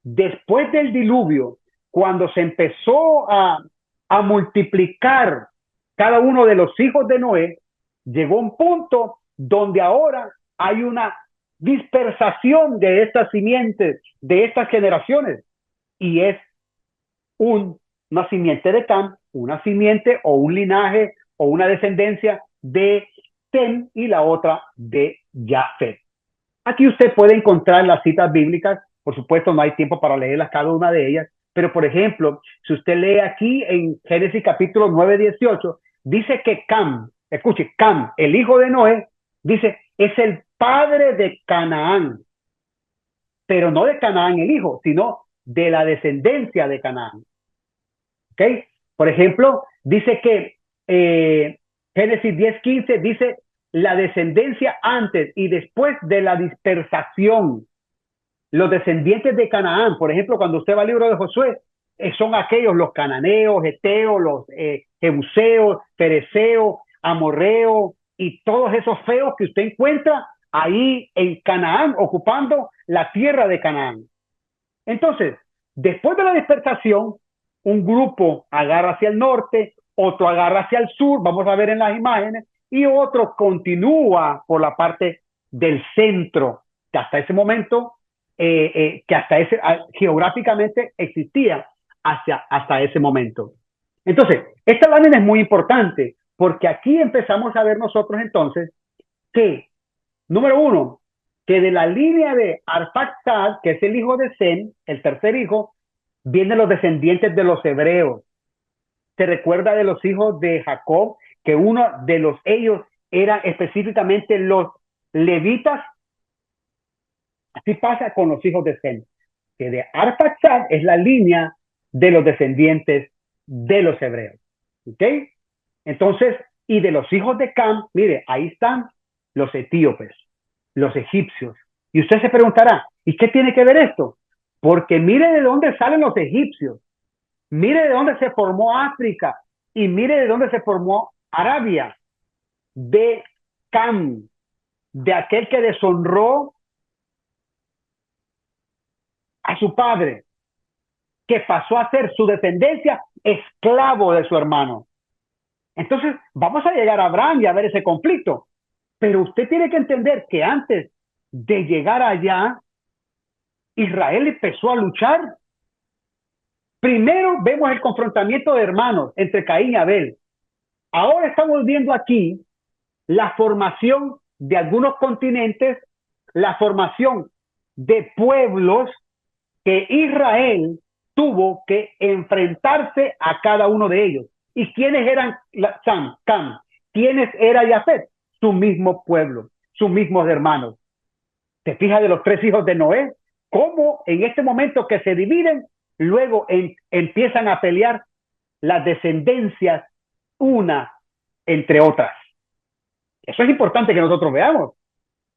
después del diluvio, cuando se empezó a multiplicar cada uno de los hijos de Noé, llegó un punto donde ahora hay una dispersación de estas simientes, de estas generaciones, y es una simiente de Cam, una simiente o un linaje o una descendencia de Sem y la otra de Jafet. Aquí usted puede encontrar las citas bíblicas, por supuesto no hay tiempo para leerlas cada una de ellas, pero por ejemplo, si usted lee aquí en Génesis capítulo 9:18, dice que Cam, escuche, Cam, el hijo de Noé, dice, es el padre de Canaán, pero no de Canaán el hijo, sino de la descendencia de Canaán. ¿Ok? Por ejemplo, dice que Génesis 10:15 dice la descendencia antes y después de la dispersación. Los descendientes de Canaán, por ejemplo, cuando usted va al libro de Josué, son aquellos, los cananeos, heteos, los jebuseos, fereceos, amorreos y todos esos feos que usted encuentra ahí en Canaán, ocupando la tierra de Canaán. Entonces, después de la dispersación, un grupo agarra hacia el norte, otro agarra hacia el sur, vamos a ver en las imágenes, y otro continúa por la parte del centro, que hasta ese momento, geográficamente existía hasta ese momento. Entonces, esta lámina es muy importante, porque aquí empezamos a ver nosotros entonces que, número uno, que de la línea de Arphaxad, que es el hijo de Sem, el tercer hijo, vienen los descendientes de los hebreos. Se recuerda de los hijos de Jacob, que uno de ellos era específicamente los levitas. Así pasa con los hijos de Sem, que de Arphaxad es la línea de los descendientes de los hebreos. ¿Ok? Entonces, y de los hijos de Cam, mire, ahí están los etíopes, los egipcios. Y usted se preguntará, ¿y qué tiene que ver esto? Porque mire de dónde salen los egipcios, mire de dónde se formó África y mire de dónde se formó Arabia, de Cam, de aquel que deshonró a su padre, que pasó a ser su descendencia esclavo de su hermano. Entonces, vamos a llegar a Abraham y a ver ese conflicto. Pero usted tiene que entender que antes de llegar allá, Israel empezó a luchar. Primero vemos el confrontamiento de hermanos entre Caín y Abel. Ahora estamos viendo aquí la formación de algunos continentes, la formación de pueblos que Israel tuvo que enfrentarse a cada uno de ellos. ¿Y quiénes eran Cam? ¿Quiénes era Yafet? Su mismo pueblo, sus mismos hermanos. ¿Te fijas de los tres hijos de Noé? ¿Cómo en este momento que se dividen, luego empiezan a pelear las descendencias una entre otras? Eso es importante que nosotros veamos.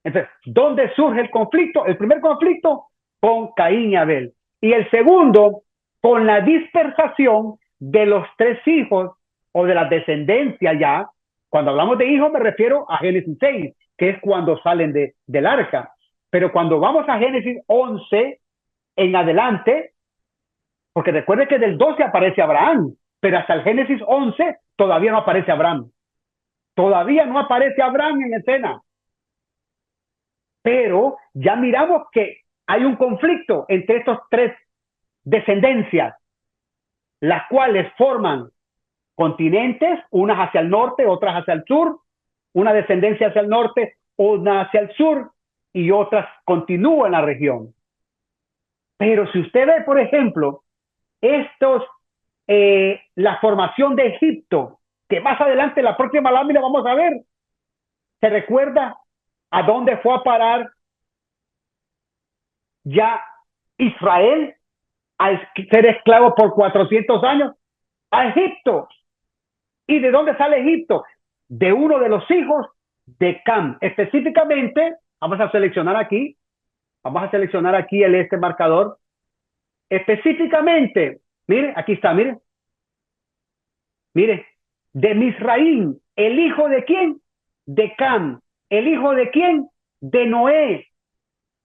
Entonces, ¿dónde surge el conflicto? El primer conflicto con Caín y Abel. Y el segundo, con la dispersación de los tres hijos o de la descendencia ya. Cuando hablamos de hijos me refiero a Génesis 6, que es cuando salen del arca. Pero cuando vamos a Génesis 11 en adelante, porque recuerde que del 12 aparece Abraham, pero hasta el Génesis 11 todavía no aparece Abraham. Todavía no aparece Abraham en escena. Pero ya miramos que hay un conflicto entre estos tres descendencias, las cuales forman continentes, unas hacia el norte, otras hacia el sur, una descendencia hacia el norte, una hacia el sur, y otras continúan en la región. Pero si usted ve, por ejemplo, la formación de Egipto, que más adelante en la próxima lámina vamos a ver, ¿se recuerda a dónde fue a parar ya Israel al ser esclavo por 400 años? A Egipto. ¿Y de dónde sale Egipto? De uno de los hijos de Cam. Específicamente, vamos a seleccionar aquí este marcador. Específicamente, mire, aquí está, mire, de Misraim, el hijo de quién? De Cam. ¿El hijo de quién? De Noé.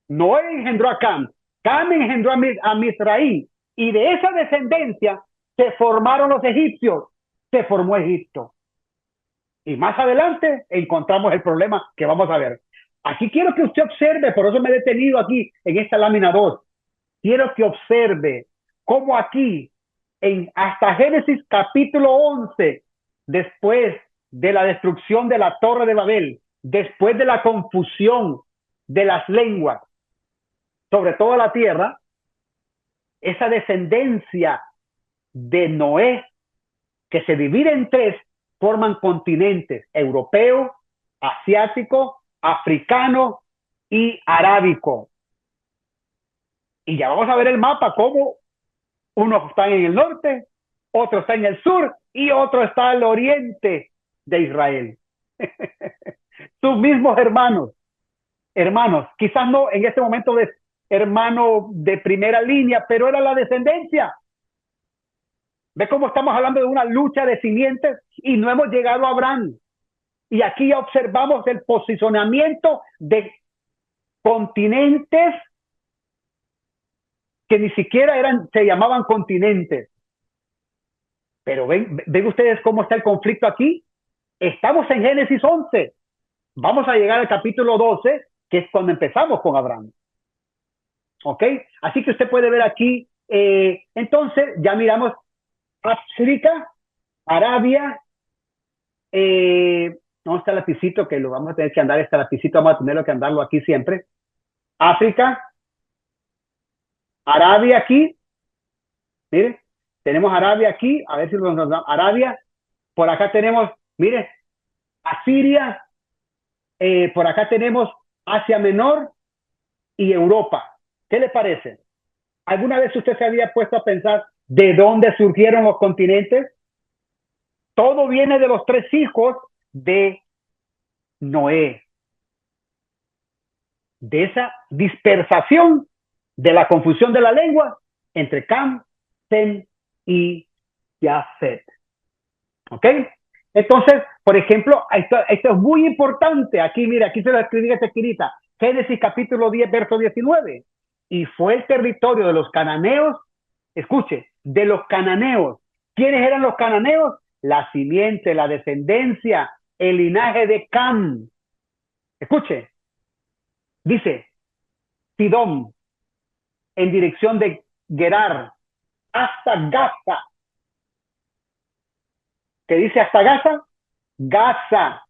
Noé engendró a Cam. Cam engendró a Misraim. Y de esa descendencia se formaron los egipcios. Se formó Egipto. Y más adelante encontramos el problema que vamos a ver. Aquí quiero que usted observe, por eso me he detenido aquí en esta lámina 2. Quiero que observe cómo aquí, hasta Génesis capítulo 11, después de la destrucción de la Torre de Babel, después de la confusión de las lenguas sobre toda la tierra, esa descendencia de Noé, que se divide en tres, forman continentes: europeo, asiático, africano y arábico. Y ya vamos a ver el mapa, cómo unos están en el norte, otro está en el sur y otro está al oriente de Israel. Sus mismos hermanos, quizás no en este momento de hermano de primera línea, pero era la descendencia. ¿Ve cómo estamos hablando de una lucha de simientes y no hemos llegado a Abraham? Y aquí ya observamos el posicionamiento de continentes que ni siquiera se llamaban continentes. Pero ven ustedes cómo está el conflicto aquí. Estamos en Génesis 11. Vamos a llegar al capítulo 12, que es cuando empezamos con Abraham. ¿Ok? Así que usted puede ver aquí, entonces ya miramos África, Arabia, ¿dónde está el lapicito? Que lo vamos a tener que andar, este lapicito vamos a tenerlo que andarlo aquí siempre. África, Arabia aquí, mire, tenemos Arabia aquí, a ver si nos da Arabia, por acá tenemos, mire, Asiria, por acá tenemos Asia Menor y Europa. ¿Qué le parece? ¿Alguna vez usted se había puesto a pensar de dónde surgieron los continentes? Todo viene de los tres hijos de Noé, de esa dispersación, de la confusión de la lengua entre Cam, Sem y Jafet. ¿Ok? Entonces, por ejemplo, esto es muy importante. Aquí, mira, aquí se lo escribí esta esquinita. Génesis capítulo 10, verso 19. Y fue el territorio de los cananeos, escuche, de los cananeos. ¿Quiénes eran los cananeos? La simiente, la descendencia, el linaje de Cam. Escuche, dice, Sidón, en dirección de Gerar, hasta Gaza. ¿Qué dice hasta Gaza? Gaza.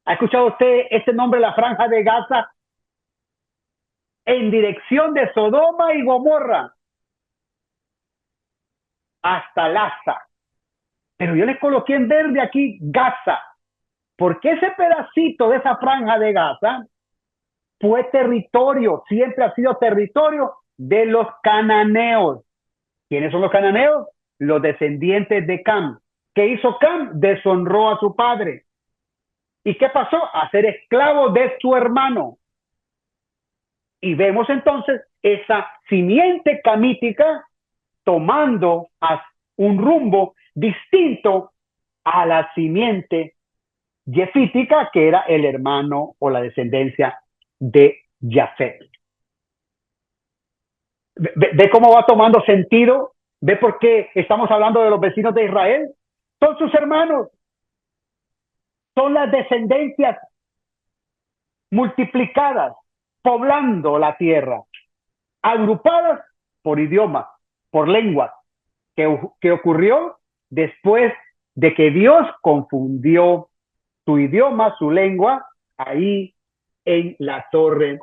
¿Ha escuchado usted este nombre, la franja de Gaza? En dirección de Sodoma y Gomorra hasta Laza. Pero yo les coloqué en verde aquí Gaza, porque ese pedacito de esa franja de Gaza fue territorio, siempre ha sido territorio de los cananeos. ¿Quiénes son los cananeos? Los descendientes de Cam. ¿Qué hizo Cam? Deshonró a su padre. ¿Y qué pasó? A ser esclavo de su hermano. Y vemos entonces esa simiente camítica tomando un rumbo distinto a la simiente jefítica, que era el hermano o la descendencia de Jafet. ¿Ve cómo va tomando sentido? ¿Ve por qué estamos hablando de los vecinos de Israel? Son sus hermanos, son las descendencias multiplicadas, poblando la tierra, agrupadas por idioma, por lengua, que ocurrió después de que Dios confundió su idioma, su lengua, ahí en la torre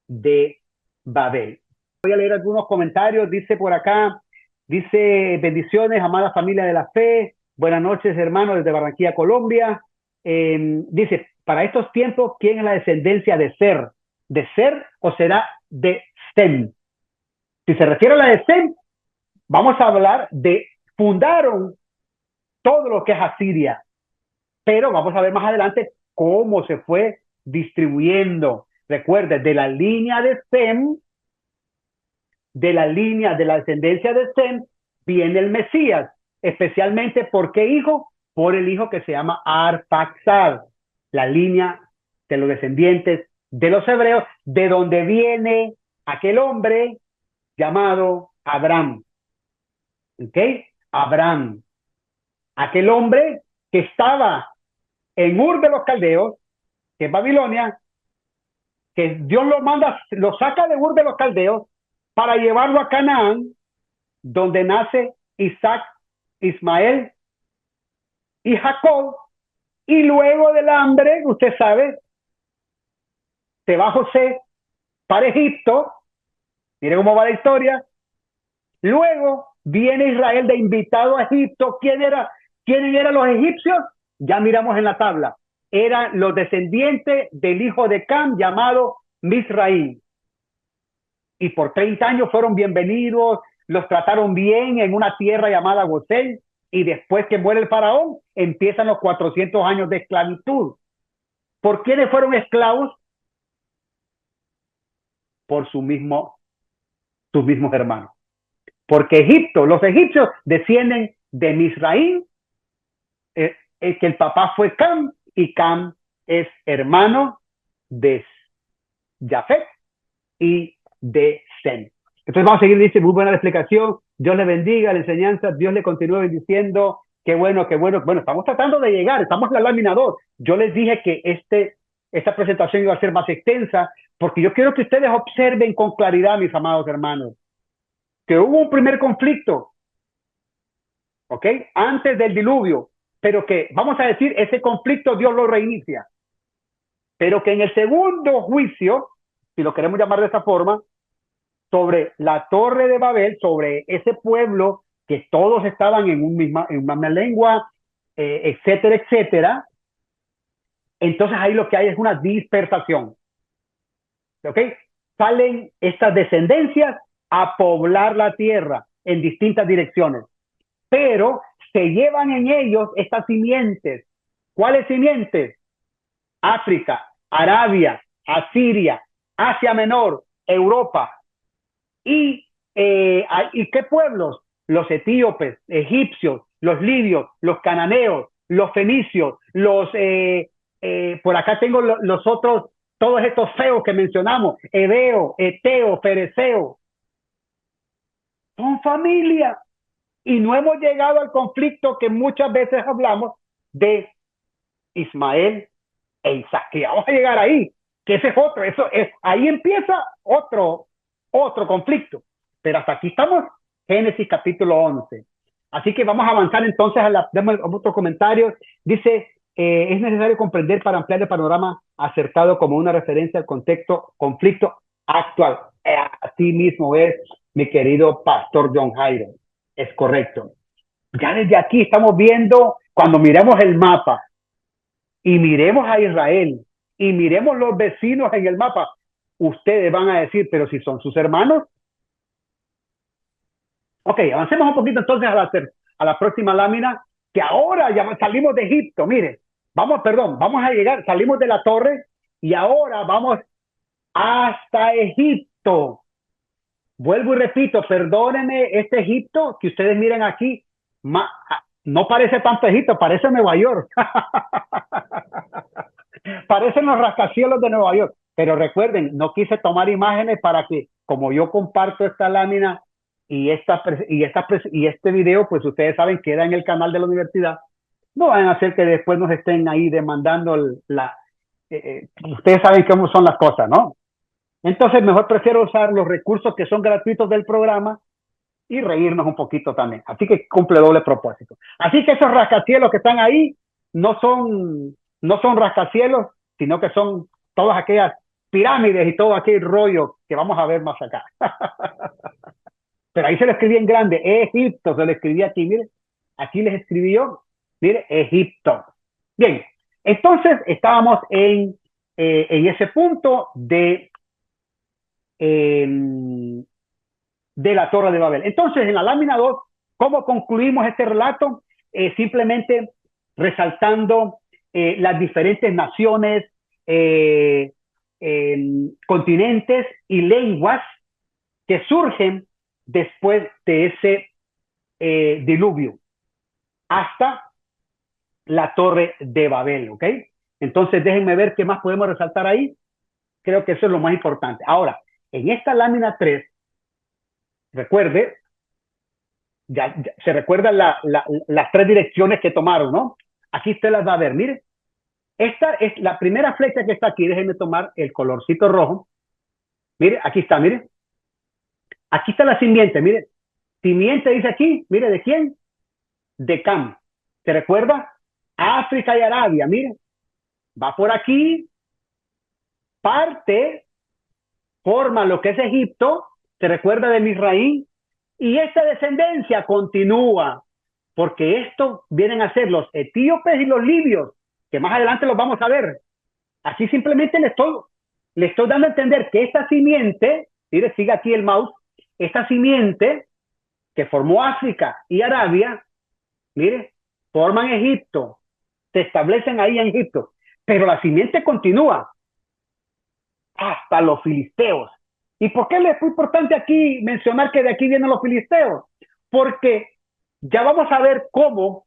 de Babel. Voy a leer algunos comentarios, dice por acá, dice bendiciones, amada familia de la fe, buenas noches hermanos desde Barranquilla, Colombia. Dice, para estos tiempos, ¿quién es la descendencia de Ser? ¿De Ser o será de Sem? Si se refiere a la de Sem, vamos a hablar de fundaron todo lo que es Asiria, pero vamos a ver más adelante cómo se fue distribuyendo. Recuerde, de la línea de Sem, de la línea de la descendencia de Sem, viene el Mesías, especialmente ¿por qué hijo? Por el hijo que se llama Arphaxad, la línea de los descendientes de los hebreos, de donde viene aquel hombre llamado Abraham. ¿Ok? Abraham, aquel hombre que estaba en Ur de los Caldeos, que es Babilonia, que Dios lo manda, lo saca de Ur de los Caldeos para llevarlo a Canaán, donde nace Isaac, Ismael y Jacob, y luego del hambre, usted sabe, se va José para Egipto, mire cómo va la historia, luego viene Israel de invitado a Egipto. ¿Quiénes eran los egipcios? Ya miramos en la tabla, eran los descendientes del hijo de Cam llamado Misraim. Y por 30 años fueron bienvenidos, los trataron bien en una tierra llamada Gosén, y después que muere el faraón, empiezan los 400 años de esclavitud. ¿Por quiénes fueron esclavos? Por sus mismos hermanos. Porque Egipto, los egipcios descienden de Misraim, que el papá fue Cam, y Cam es hermano de Jafet y de Sem. Entonces vamos a seguir, dice, muy buena la explicación, Dios le bendiga la enseñanza, Dios le continúe bendiciendo, qué bueno, qué bueno. Bueno, estamos tratando de llegar, estamos en la lámina 2. Yo les dije que esta presentación iba a ser más extensa, porque yo quiero que ustedes observen con claridad, mis amados hermanos, que hubo un primer conflicto, ¿ok? Antes del diluvio, pero que, vamos a decir, ese conflicto Dios lo reinicia, pero que en el segundo juicio, si lo queremos llamar de esta forma, sobre la torre de Babel, sobre ese pueblo que todos estaban en una misma lengua, etcétera, etcétera, entonces ahí lo que hay es una dispersación, ¿ok? Salen estas descendencias a poblar la tierra en distintas direcciones, pero se llevan en ellos estas simientes. ¿Cuáles simientes? África, Arabia, Asiria, Asia Menor, Europa. ¿Y qué pueblos? Los etíopes, egipcios, los libios, los cananeos, los fenicios, por acá tengo los otros, todos estos feos que mencionamos, Ebeo, Eteo, Fereceo, son familia. Y no hemos llegado al conflicto que muchas veces hablamos de Ismael e Isaac. Y vamos a llegar ahí, que ese es otro, ahí empieza otro conflicto. Pero hasta aquí estamos, Génesis capítulo 11. Así que vamos a avanzar entonces demos otro comentario. Dice, es necesario comprender para ampliar el panorama acertado como una referencia al contexto, conflicto actual. Así mismo es, mi querido pastor John Jairo. Es correcto. Ya desde aquí estamos viendo, cuando miremos el mapa y miremos a Israel y miremos los vecinos en el mapa, ustedes van a decir, pero si son sus hermanos. Ok, avancemos un poquito entonces a la próxima lámina, que ahora ya salimos de Egipto. Mire, vamos a llegar, salimos de la torre y ahora vamos hasta Egipto. Vuelvo y repito, perdónenme, este Egipto que ustedes miren aquí, no parece tanto Egipto, parece Nueva York. Parecen los rascacielos de Nueva York. Pero recuerden, no quise tomar imágenes para que, como yo comparto esta lámina y este video, pues ustedes saben, queda en el canal de la universidad. No van a hacer que después nos estén ahí demandando ustedes saben cómo son las cosas, ¿no? Entonces, mejor prefiero usar los recursos que son gratuitos del programa y reírnos un poquito también. Así que cumple doble propósito. Así que esos rascacielos que están ahí no son rascacielos, sino que son todas aquellas pirámides y todo aquel rollo que vamos a ver más acá. Pero ahí se lo escribí en grande, Egipto, se lo escribí aquí, mire, aquí les escribí yo, mire, Egipto. Bien, entonces estábamos en ese punto de la Torre de Babel. Entonces, en la lámina 2, ¿cómo concluimos este relato? Simplemente resaltando las diferentes naciones, continentes y lenguas que surgen después de ese diluvio hasta la Torre de Babel, ¿ok? Entonces, déjenme ver qué más podemos resaltar ahí. Creo que eso es lo más importante. Ahora, en esta lámina 3, recuerde, ya se recuerdan las tres direcciones que tomaron, ¿no? Aquí usted las va a ver, mire. Esta es la primera flecha que está aquí. Déjenme tomar el colorcito rojo. Mire, aquí está, mire. Aquí está la simiente, mire. Simiente dice aquí, mire, ¿de quién? De Cam. ¿Se recuerda? África y Arabia, mire. Va por aquí, parte, forma lo que es Egipto, se recuerda de Misraín, y esta descendencia continúa, porque estos vienen a ser los etíopes y los libios, que más adelante los vamos a ver. Aquí simplemente le estoy dando a entender que esta simiente, mire, sigue aquí el mouse, esta simiente que formó África y Arabia, mire, forman Egipto, se establecen ahí en Egipto, pero la simiente continúa hasta los filisteos. ¿Y por qué les fue importante aquí mencionar que de aquí vienen los filisteos? Porque ya vamos a ver cómo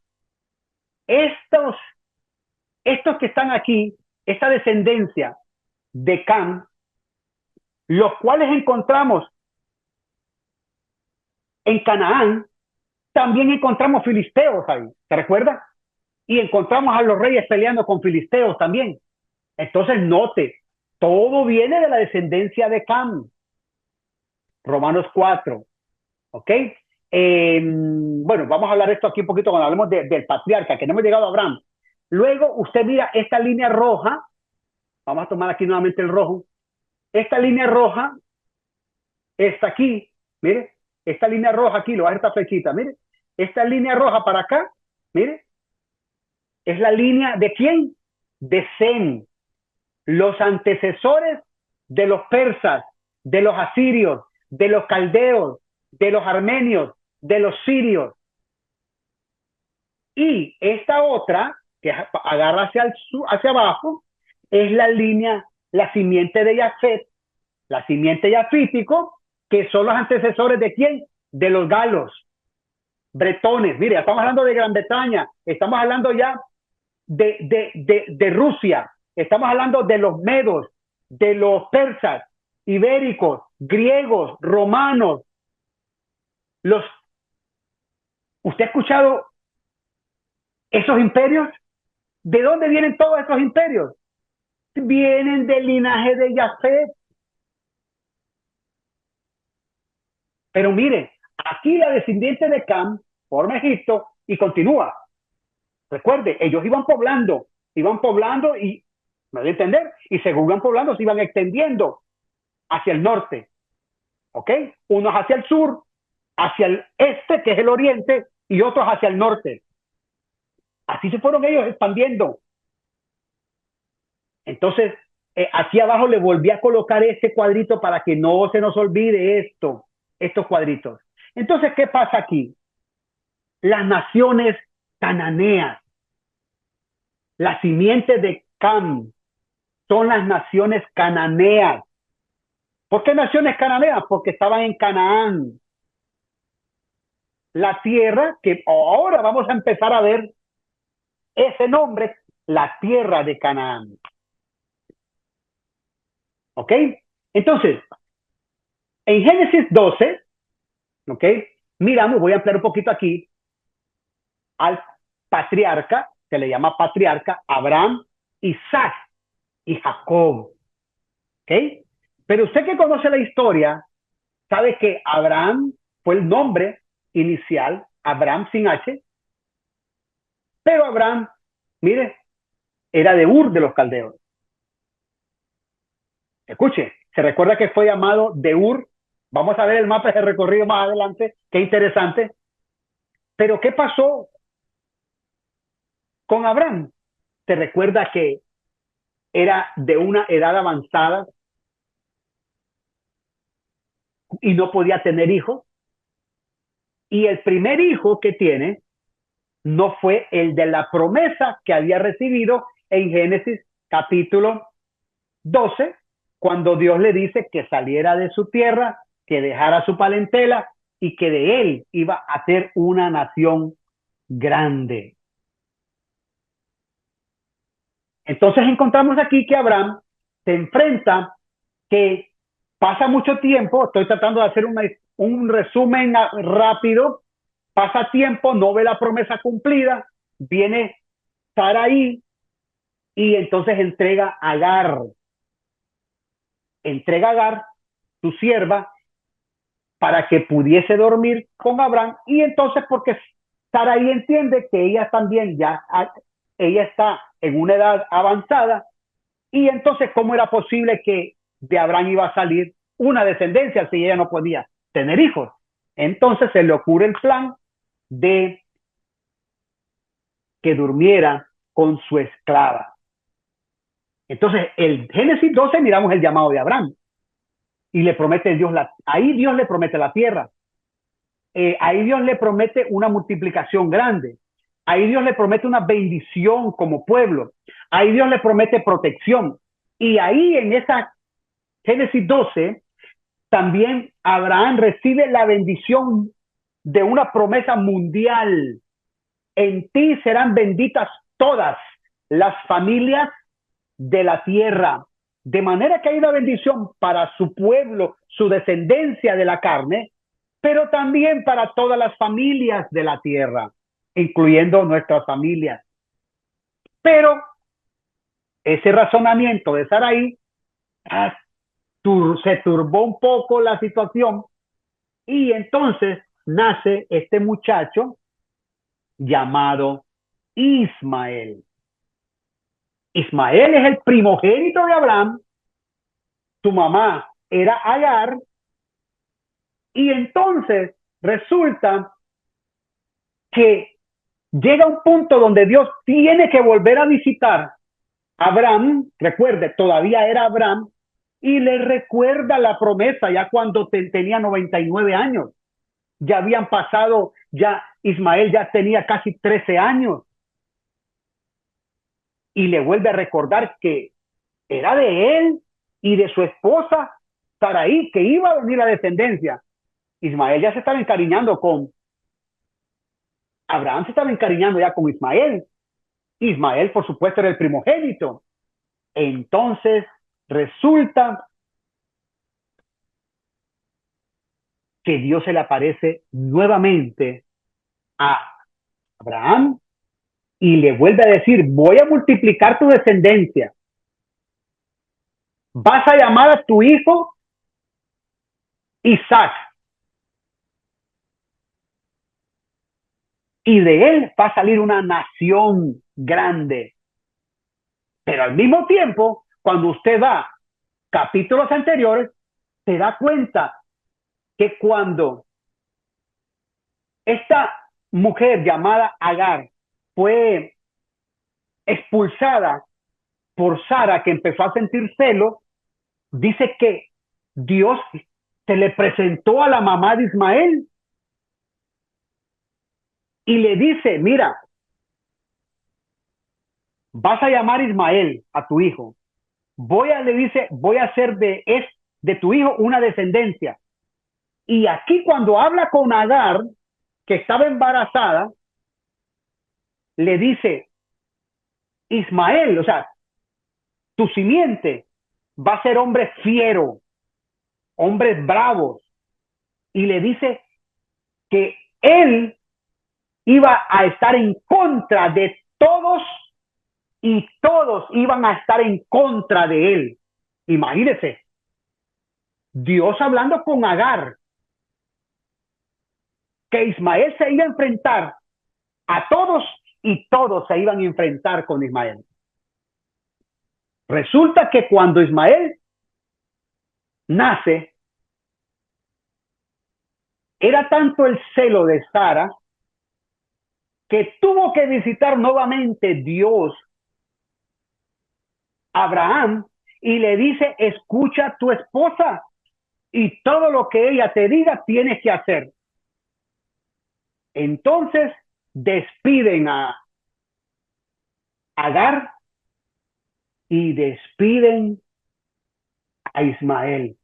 estos que están aquí, esta descendencia de Cam, los cuales encontramos en Canaán, también encontramos filisteos ahí, ¿te recuerdas? Y encontramos a los reyes peleando con filisteos también. Entonces, note, todo viene de la descendencia de Cam. Romanos 4, ¿ok? Bueno, vamos a hablar de esto aquí un poquito cuando hablemos del patriarca, que no hemos llegado a Abraham. Luego, usted mira esta línea roja, vamos a tomar aquí nuevamente el rojo. Esta línea roja está aquí, mire, esta línea roja aquí, lo va a esta flechita, mire, esta línea roja para acá, mire, es la línea de quién? De Sem, los antecesores de los persas, de los asirios, de los caldeos, de los armenios, de los sirios. Y esta otra, que agarra hacia abajo, es la línea, la simiente de Jafet, la simiente yafítico, que son los antecesores de quién? De los galos, bretones. Mire, estamos hablando de Gran Bretaña, estamos hablando ya de Rusia, estamos hablando de los medos, de los persas, ibéricos, griegos, romanos. ¿Usted ha escuchado esos imperios? ¿De dónde vienen todos esos imperios? Vienen del linaje de Jafet. Pero mire, aquí la descendiente de Cam forma Egipto y continúa. Recuerde, ellos iban poblando y, me voy a entender, y según iban poblando se iban extendiendo hacia el norte, ¿ok? Unos hacia el sur, hacia el este, que es el oriente, y otros hacia el norte. Así se fueron ellos expandiendo. Entonces, aquí abajo le volví a colocar este cuadrito para que no se nos olvide estos cuadritos. Entonces, ¿qué pasa aquí? Las naciones cananeas, la simiente de Cam, son las naciones cananeas. ¿Por qué naciones cananeas? Porque estaban en Canaán, la tierra que ahora vamos a empezar a ver ese nombre, la tierra de Canaán. ¿Ok? Entonces, en Génesis 12, ¿ok? Miramos, voy a ampliar un poquito aquí, al patriarca, se le llama patriarca, Abraham, Isaac y Jacob. ¿Ok? Pero usted que conoce la historia, sabe que Abraham fue el nombre inicial, Abraham sin H, pero Abraham, mire, era de Ur de los Caldeos. Escuche, se recuerda que fue llamado de Ur. Vamos a ver el mapa de recorrido más adelante, qué interesante. Pero ¿qué pasó con Abraham? Se recuerda que era de una edad avanzada y no podía tener hijos. Y el primer hijo que tiene no fue el de la promesa que había recibido en Génesis capítulo 12, cuando Dios le dice que saliera de su tierra, que dejara su parentela y que de él iba a ser una nación grande. Entonces encontramos aquí que Abraham se enfrenta, que pasa mucho tiempo, estoy tratando de hacer un resumen rápido, pasa tiempo, no ve la promesa cumplida, viene Sarai y entonces entrega a Agar, su sierva, para que pudiese dormir con Abraham, y entonces porque Sarai entiende que ella también ella está en una edad avanzada, y entonces cómo era posible que de Abraham iba a salir una descendencia si ella no podía tener hijos. Entonces se le ocurre el plan de que durmiera con su esclava. Entonces, el Génesis 12 miramos el llamado de Abraham y le promete Dios, ahí Dios le promete la tierra. Ahí Dios le promete una multiplicación grande. Ahí Dios le promete una bendición como pueblo. Ahí Dios le promete protección. Y ahí en esa Génesis 12, también Abraham recibe la bendición de una promesa mundial. En ti serán benditas todas las familias de la tierra. De manera que hay una bendición para su pueblo, su descendencia de la carne, pero también para todas las familias de la tierra, incluyendo nuestras familias. Pero ese razonamiento de Sarai se turbó un poco la situación y entonces nace este muchacho llamado Ismael. Ismael es el primogénito de Abraham, su mamá era Agar, y entonces resulta que llega un punto donde Dios tiene que volver a visitar a Abraham, recuerde, todavía era Abraham, y le recuerda la promesa ya cuando tenía 99 años. Ya habían pasado, ya Ismael ya tenía casi 13 años. Y le vuelve a recordar que era de él y de su esposa Sarai que iba a venir la descendencia. Ismael ya se estaba encariñando con Abraham, se estaba encariñando ya con Ismael. Ismael, por supuesto, era el primogénito. Entonces, resulta que Dios se le aparece nuevamente a Abraham y le vuelve a decir, voy a multiplicar tu descendencia. Vas a llamar a tu hijo Isaac. Y de él va a salir una nación grande. Pero al mismo tiempo, cuando usted va capítulos anteriores, se da cuenta que cuando esta mujer llamada Agar fue expulsada por Sara, que empezó a sentir celo, dice que Dios se le presentó a la mamá de Ismael y le dice, mira, vas a llamar a Ismael, a tu hijo. Le dice, voy a hacer de tu hijo una descendencia. Y aquí cuando habla con Agar, que estaba embarazada, le dice, Ismael, o sea, tu simiente va a ser hombre fiero, hombres bravos. Y le dice que él iba a estar en contra de todos y todos iban a estar en contra de él. Imagínese, Dios hablando con Agar, que Ismael se iba a enfrentar a todos y todos se iban a enfrentar con Ismael. Resulta que cuando Ismael nace, era tanto el celo de Sara que tuvo que visitar nuevamente Dios a Abraham y le dice, escucha a tu esposa y todo lo que ella te diga tienes que hacer. Entonces despiden a Agar y despiden a Ismael.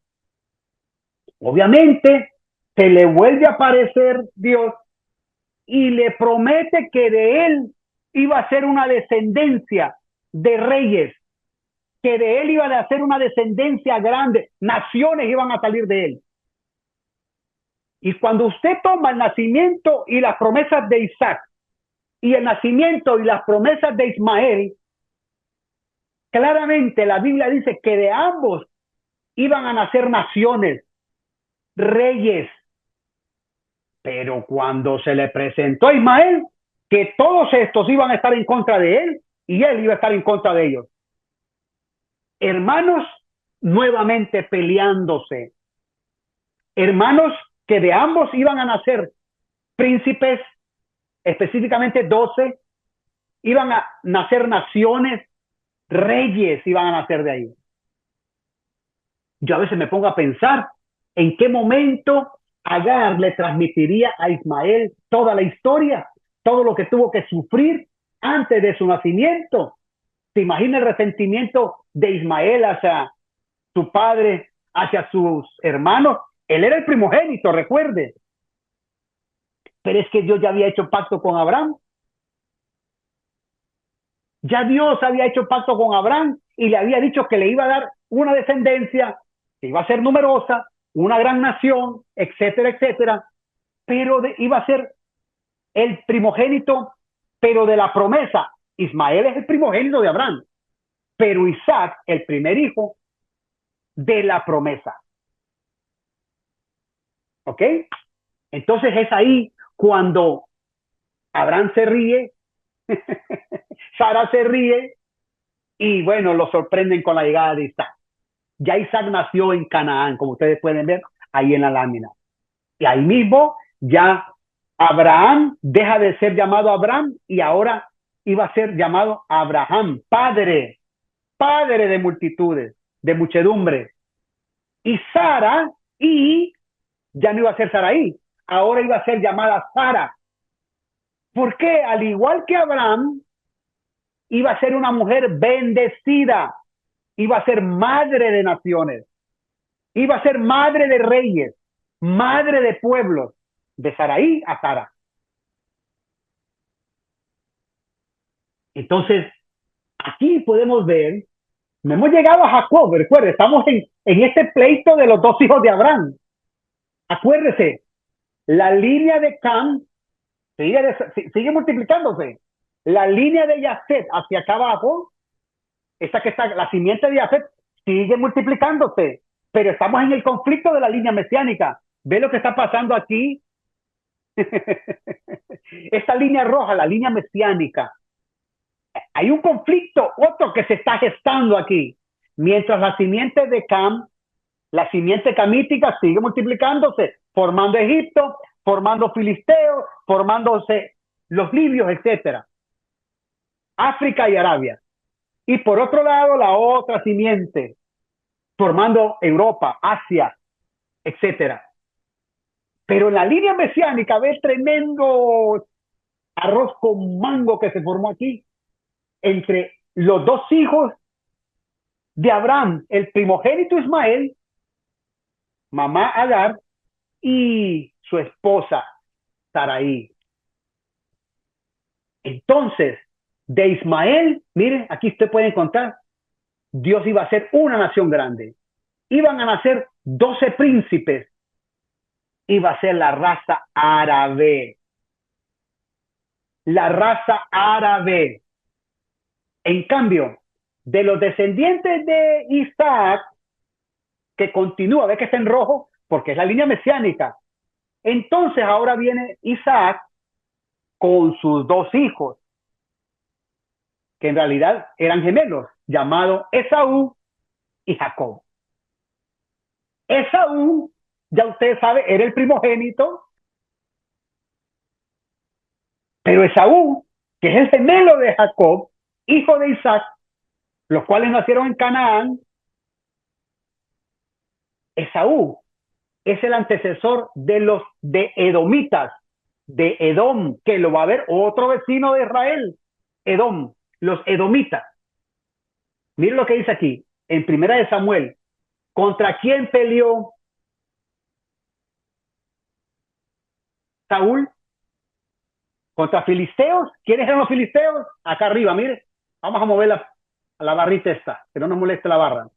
Obviamente se le vuelve a aparecer Dios y le promete que de él iba a ser una descendencia de reyes, que de él iba a ser una descendencia grande, naciones iban a salir de él. Y cuando usted toma el nacimiento y las promesas de Isaac y el nacimiento y las promesas de Ismael, claramente la Biblia dice que de ambos iban a nacer naciones, reyes. Pero cuando se le presentó a Ismael, que todos estos iban a estar en contra de él y él iba a estar en contra de ellos. Hermanos nuevamente peleándose. Hermanos que de ambos iban a nacer príncipes, específicamente 12, iban a nacer naciones, reyes iban a nacer de ahí. Yo a veces me pongo a pensar en qué momento Agar le transmitiría a Ismael toda la historia, todo lo que tuvo que sufrir antes de su nacimiento. ¿Se imagina el resentimiento de Ismael hacia su padre, hacia sus hermanos? Él era el primogénito, recuerde. Pero es que Dios ya había hecho pacto con Abraham. Ya Dios había hecho pacto con Abraham y le había dicho que le iba a dar una descendencia, que iba a ser numerosa, una gran nación, etcétera, etcétera, pero iba a ser el primogénito, pero de la promesa. Ismael es el primogénito de Abraham, pero Isaac, el primer hijo de la promesa. ¿Ok? Entonces es ahí cuando Abraham se ríe, Sara se ríe y bueno, lo sorprenden con la llegada de Isaac. Ya Isaac nació en Canaán, como ustedes pueden ver ahí en la lámina. Y ahí mismo ya Abraham deja de ser llamado Abraham y ahora iba a ser llamado Abraham, padre, padre de multitudes, de muchedumbre. Y Sara, y ya no iba a ser Saraí, ahora iba a ser llamada Sara. ¿Por qué? Al igual que Abraham, iba a ser una mujer bendecida, iba a ser madre de naciones, iba a ser madre de reyes, madre de pueblos, de Saraí a Sara. Entonces, aquí podemos ver, no hemos llegado a Jacob, recuerde, estamos en este pleito de los dos hijos de Abraham. Acuérdese, la línea de Cam sigue multiplicándose. La línea de Yafet hacia acá abajo, esta que está, la simiente de Yafet, sigue multiplicándose, pero estamos en el conflicto de la línea mesiánica. ¿Ve lo que está pasando aquí? Esta línea roja, la línea mesiánica. Hay un conflicto, otro que se está gestando aquí. Mientras la simiente de Cam, la simiente camítica sigue multiplicándose, formando Egipto, formando filisteos, formándose los libios, etcétera. África y Arabia. Y por otro lado, la otra simiente, formando Europa, Asia, etcétera. Pero en la línea mesiánica ve tremendo arroz con mango que se formó aquí entre los dos hijos de Abraham, el primogénito Ismael, mamá Agar, y su esposa Saraí. Entonces, de Ismael, miren, aquí usted puede encontrar, Dios iba a ser una nación grande. Iban a nacer 12 príncipes. Iba a ser la raza árabe. La raza árabe. En cambio, de los descendientes de Isaac, que continúa, ve que está en rojo, porque es la línea mesiánica. Entonces ahora viene Isaac con sus dos hijos, que en realidad eran gemelos, llamados Esaú y Jacob. Esaú, ya usted sabe, era el primogénito, pero Esaú, que es el gemelo de Jacob, hijo de Isaac, los cuales nacieron en Canaán, Esaú es el antecesor de los de Edomitas, de Edom, que lo va a ver otro vecino de Israel, Edom, los Edomitas. Miren lo que dice aquí, en Primera de Samuel, ¿contra quién peleó Saúl? ¿Contra filisteos? ¿Quiénes eran los filisteos? Acá arriba, mire, vamos a mover la barrita esta, que no nos moleste la barra.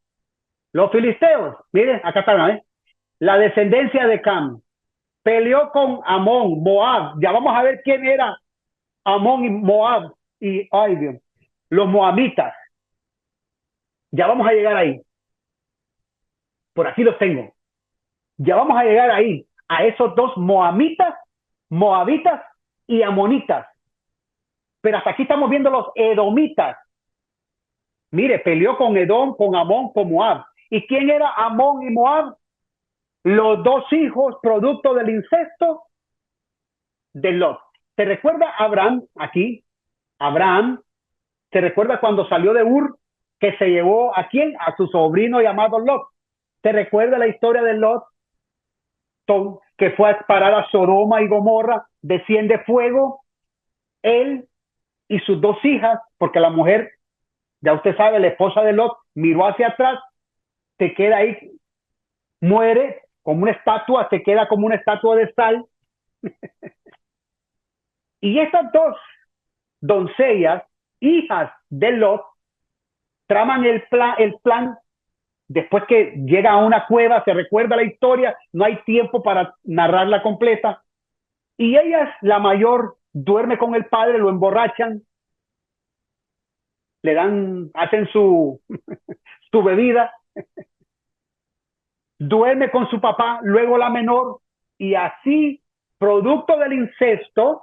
Los filisteos, mire, acá están, la descendencia de Cam, peleó con Amón, Moab, ya vamos a ver quién era Amón y Moab, y ay Dios, los moabitas, ya vamos a llegar ahí, por aquí los tengo, ya vamos a llegar ahí, a esos dos moabitas y amonitas, pero hasta aquí estamos viendo los edomitas. Mire, peleó con Edom, con Amón, con Moab. ¿Y quién era Amón y Moab? Los dos hijos producto del incesto de Lot. ¿Se recuerda Abraham aquí? Abraham, ¿se recuerda cuando salió de Ur que se llevó a quién? A su sobrino llamado Lot. ¿Se recuerda la historia de Lot? Que fue a parar a Sodoma y Gomorra, desciende fuego, él y sus dos hijas, porque la mujer, ya usted sabe, la esposa de Lot, miró hacia atrás, se queda ahí, muere como una estatua, se queda como una estatua de sal. Y estas dos doncellas hijas de Lot traman el plan. Después que llega a una cueva, se recuerda la historia, no hay tiempo para narrarla completa. Y ella, la mayor, duerme con el padre, lo emborrachan, hacen su bebida, duerme con su papá, luego la menor, y así, producto del incesto,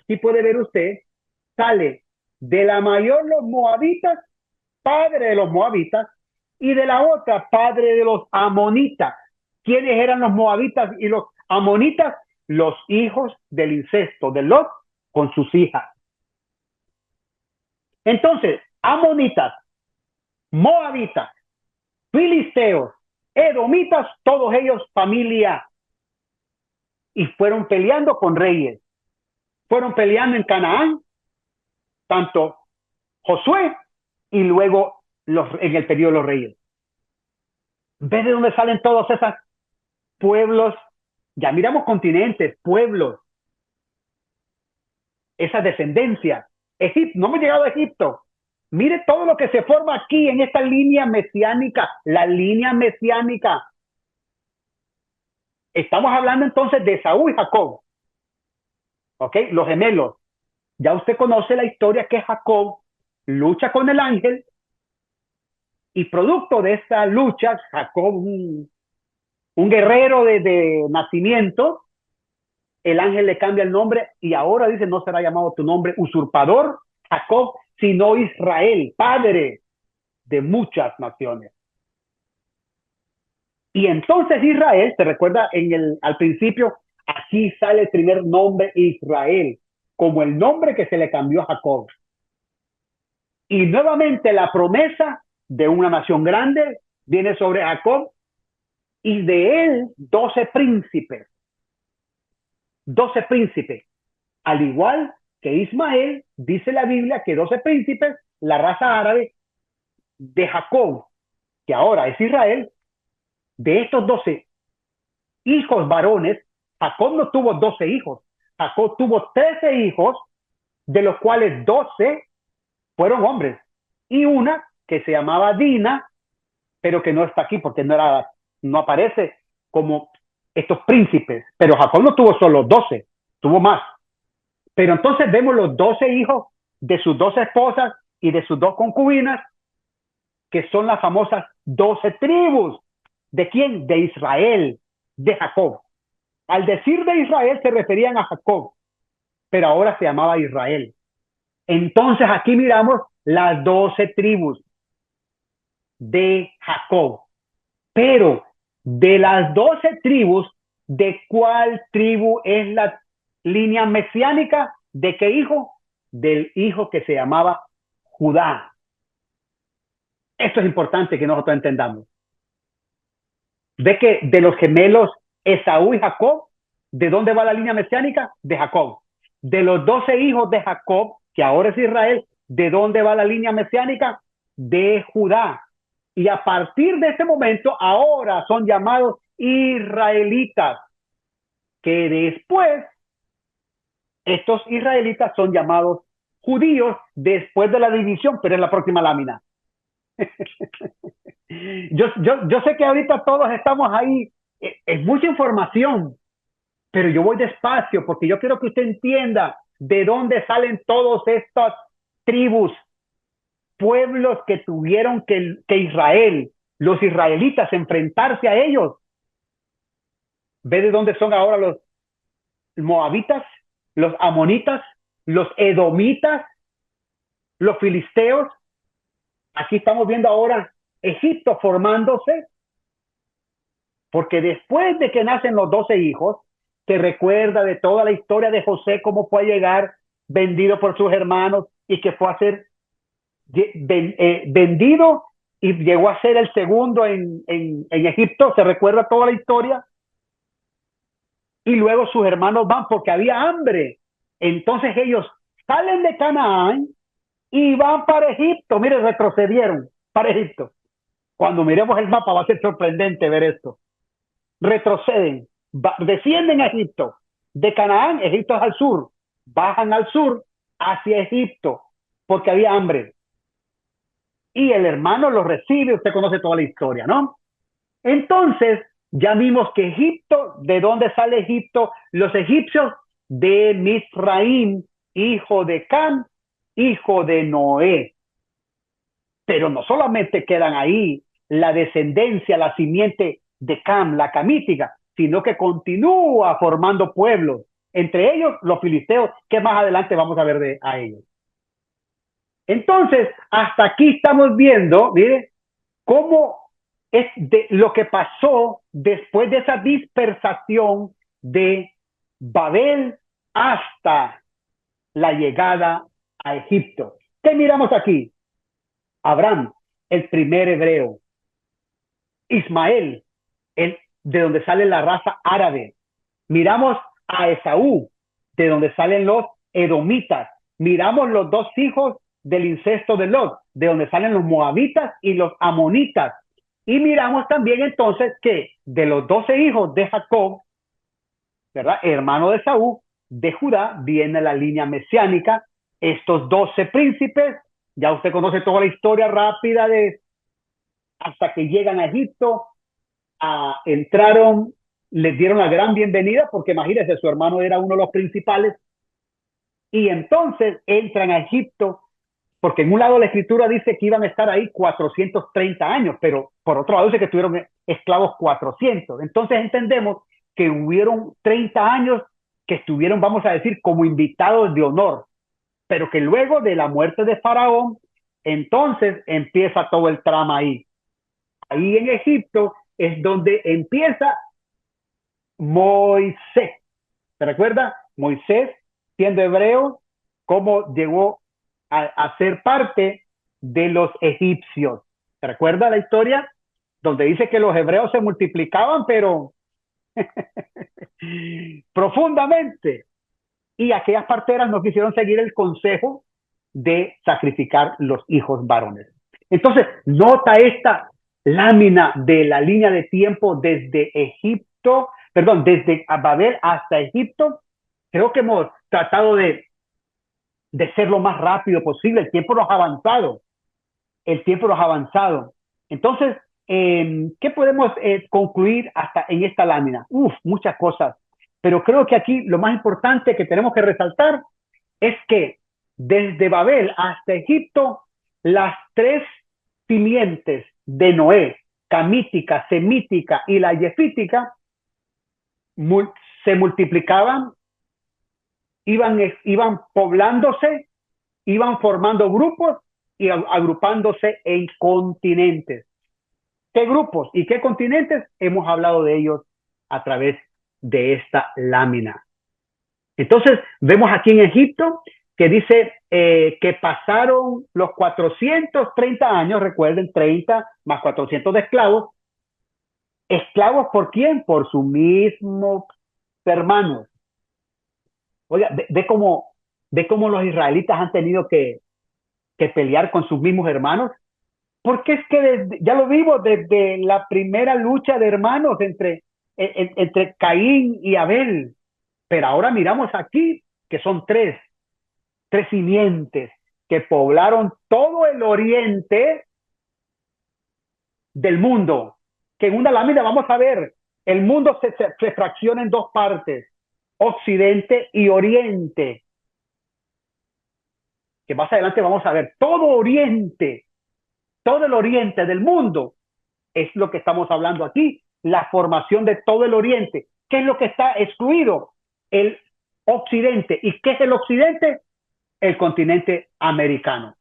aquí puede ver usted, sale de la mayor los moabitas, padre de los moabitas, y de la otra, padre de los amonitas. ¿Quiénes eran los moabitas y los amonitas? Los hijos del incesto de Lot con sus hijas. Entonces, amonitas, moabitas, filisteos, edomitas, todos ellos familia. Y fueron peleando con reyes. Fueron peleando en Canaán, tanto Josué y luego en el periodo de los reyes. ¿Ves de dónde salen todos esos pueblos? Ya miramos continentes, pueblos, esa descendencia. Egipto, no hemos llegado a Egipto. Mire todo lo que se forma aquí en esta línea mesiánica, la línea mesiánica. Estamos hablando entonces de Esaú y Jacob, ¿ok? Los gemelos. Ya usted conoce la historia que Jacob lucha con el ángel y producto de esa lucha, Jacob, un guerrero de nacimiento, el ángel le cambia el nombre y ahora dice, no será llamado tu nombre usurpador, Jacob, sino Israel, padre de muchas naciones. Y entonces Israel, se recuerda al principio, aquí sale el primer nombre Israel, como el nombre que se le cambió a Jacob. Y nuevamente la promesa de una nación grande viene sobre Jacob y de él 12 príncipes. 12 príncipes. Al igual que Ismael, dice la Biblia que 12 príncipes, la raza árabe de Jacob, que ahora es Israel, de estos 12 hijos varones, Jacob no tuvo 12 hijos, Jacob tuvo 13 hijos, de los cuales 12 fueron hombres, y una que se llamaba Dina, pero que no está aquí porque no aparece como estos príncipes. Pero Jacob no tuvo solo 12, tuvo más. Pero entonces vemos los 12 hijos de sus 12 esposas y de sus 2 concubinas, que son las famosas 12 tribus. ¿De quién? De Israel, de Jacob. Al decir de Israel se referían a Jacob, pero ahora se llamaba Israel. Entonces aquí miramos las 12 tribus de Jacob. Pero de las 12 tribus, ¿de cuál tribu es la línea mesiánica? ¿De qué hijo? Del hijo que se llamaba Judá. Esto es importante que nosotros entendamos. Ve que de los gemelos Esaú y Jacob, ¿de dónde va la línea mesiánica? De Jacob. De los 12 hijos de Jacob, que ahora es Israel, ¿de dónde va la línea mesiánica? De Judá. Y a partir de ese momento, ahora son llamados israelitas, que después estos israelitas son llamados judíos después de la división, pero es la próxima lámina. yo sé que ahorita todos estamos ahí, es mucha información, pero yo voy despacio porque yo quiero que usted entienda de dónde salen todas estas tribus, pueblos que tuvieron que Israel, los israelitas, enfrentarse a ellos. ¿Ve de dónde son ahora los moabitas, los amonitas, los edomitas, los filisteos? Aquí estamos viendo ahora Egipto formándose, porque después de que nacen los 12 hijos, se recuerda de toda la historia de José, cómo fue a llegar vendido por sus hermanos y que fue a ser vendido y llegó a ser el segundo en Egipto. Se recuerda toda la historia. Y luego sus hermanos van porque había hambre. Entonces ellos salen de Canaán y van para Egipto. Mire, retrocedieron para Egipto. Cuando miremos el mapa va a ser sorprendente ver esto. Retroceden, descienden a Egipto. De Canaán, Egipto es al sur. Bajan al sur hacia Egipto. porque había hambre. Y el hermano lo recibe, usted conoce toda la historia, ¿no? Entonces, ya vimos que Egipto, ¿de dónde sale Egipto? Los egipcios de Misraim, hijo de Cam, hijo de Noé. Pero no solamente quedan ahí la descendencia, la simiente de Cam, la camítica, sino que continúa formando pueblos, entre ellos los filisteos, que más adelante vamos a ver a ellos. Entonces, hasta aquí estamos viendo, mire, cómo es de lo que pasó después de esa dispersación de Babel hasta la llegada a Egipto. ¿Qué miramos aquí? Abraham, el primer hebreo. Ismael, de donde sale la raza árabe. Miramos a Esaú, de donde salen los edomitas. Miramos los dos hijos del incesto de Lot, de donde salen los moabitas y los amonitas. Y miramos también entonces que de los 12 hijos de Jacob, ¿verdad? Hermano de Esaú, de Judá, viene la línea mesiánica. Estos 12 príncipes, ya usted conoce toda la historia rápida de hasta que llegan a Egipto, entraron, les dieron la gran bienvenida, porque imagínense, su hermano era uno de los principales, y entonces entran a Egipto, porque en un lado la escritura dice que iban a estar ahí 430 años, pero por otro lado dice que estuvieron esclavos 400. Entonces entendemos que hubieron 30 años que estuvieron, vamos a decir, como invitados de honor, pero que luego de la muerte de Faraón, entonces empieza todo el trama ahí. Ahí en Egipto es donde empieza Moisés. ¿Se recuerda? Moisés, siendo hebreo, cómo llegó a ser parte de los egipcios. ¿Se recuerda la historia? Donde dice que los hebreos se multiplicaban, pero profundamente. Y aquellas parteras no quisieron seguir el consejo de sacrificar los hijos varones. Entonces, nota esta lámina de la línea de tiempo desde Egipto, perdón, desde Babel hasta Egipto. Creo que hemos tratado de ser lo más rápido posible. El tiempo nos ha avanzado. El tiempo nos ha avanzado. Entonces, ¿qué podemos concluir hasta en esta lámina? Muchas cosas. Pero creo que aquí lo más importante que tenemos que resaltar es que desde Babel hasta Egipto, las tres simientes de Noé, camítica, semítica y la yefítica, se multiplicaban, iban poblándose, iban formando grupos y agrupándose en continentes. ¿Qué grupos y qué continentes? Hemos hablado de ellos a través de esta lámina. Entonces, vemos aquí en Egipto que dice que pasaron los 430 años, recuerden, 30 más 400 de esclavos. ¿Esclavos por quién? Por sus mismos hermanos. Oiga, ve cómo los israelitas han tenido que pelear con sus mismos hermanos. Porque es que ya lo vimos desde la primera lucha de hermanos entre Caín y Abel. Pero ahora miramos aquí que son tres simientes que poblaron todo el oriente del mundo. Que en una lámina vamos a ver, el mundo se fracciona en dos partes, occidente y oriente. Que más adelante vamos a ver, todo el oriente del mundo es lo que estamos hablando aquí, la formación de todo el oriente. ¿Qué es lo que está excluido? El occidente. ¿Y qué es el occidente? El continente americano.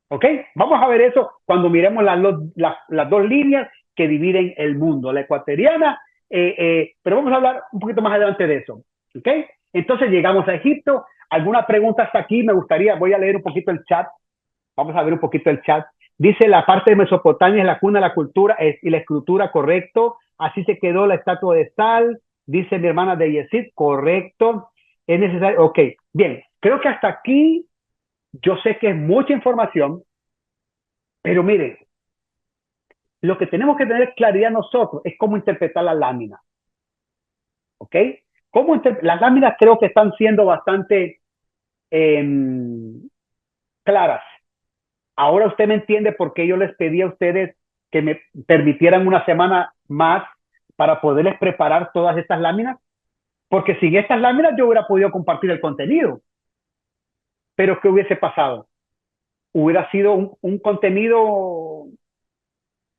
¿Ok? Vamos a ver eso cuando miremos las dos líneas que dividen el mundo, la ecuatoriana, pero vamos a hablar un poquito más adelante de eso. ¿Ok? Entonces llegamos a Egipto. ¿Alguna pregunta hasta aquí? Me gustaría, voy a leer un poquito el chat. Vamos a ver un poquito el chat. Dice la parte de Mesopotamia es la cuna de la cultura y la escritura, correcto. Así se quedó la estatua de sal. Dice mi hermana de Yesid, correcto. Es necesario, ok, bien. Creo que hasta aquí yo sé que es mucha información, pero miren, lo que tenemos que tener claridad nosotros es cómo interpretar la lámina. ¿Ok? Las láminas creo que están siendo bastante claras. Ahora usted me entiende por qué yo les pedí a ustedes que me permitieran una semana más para poderles preparar todas estas láminas, porque sin estas láminas yo hubiera podido compartir el contenido, pero ¿qué hubiese pasado? Hubiera sido un contenido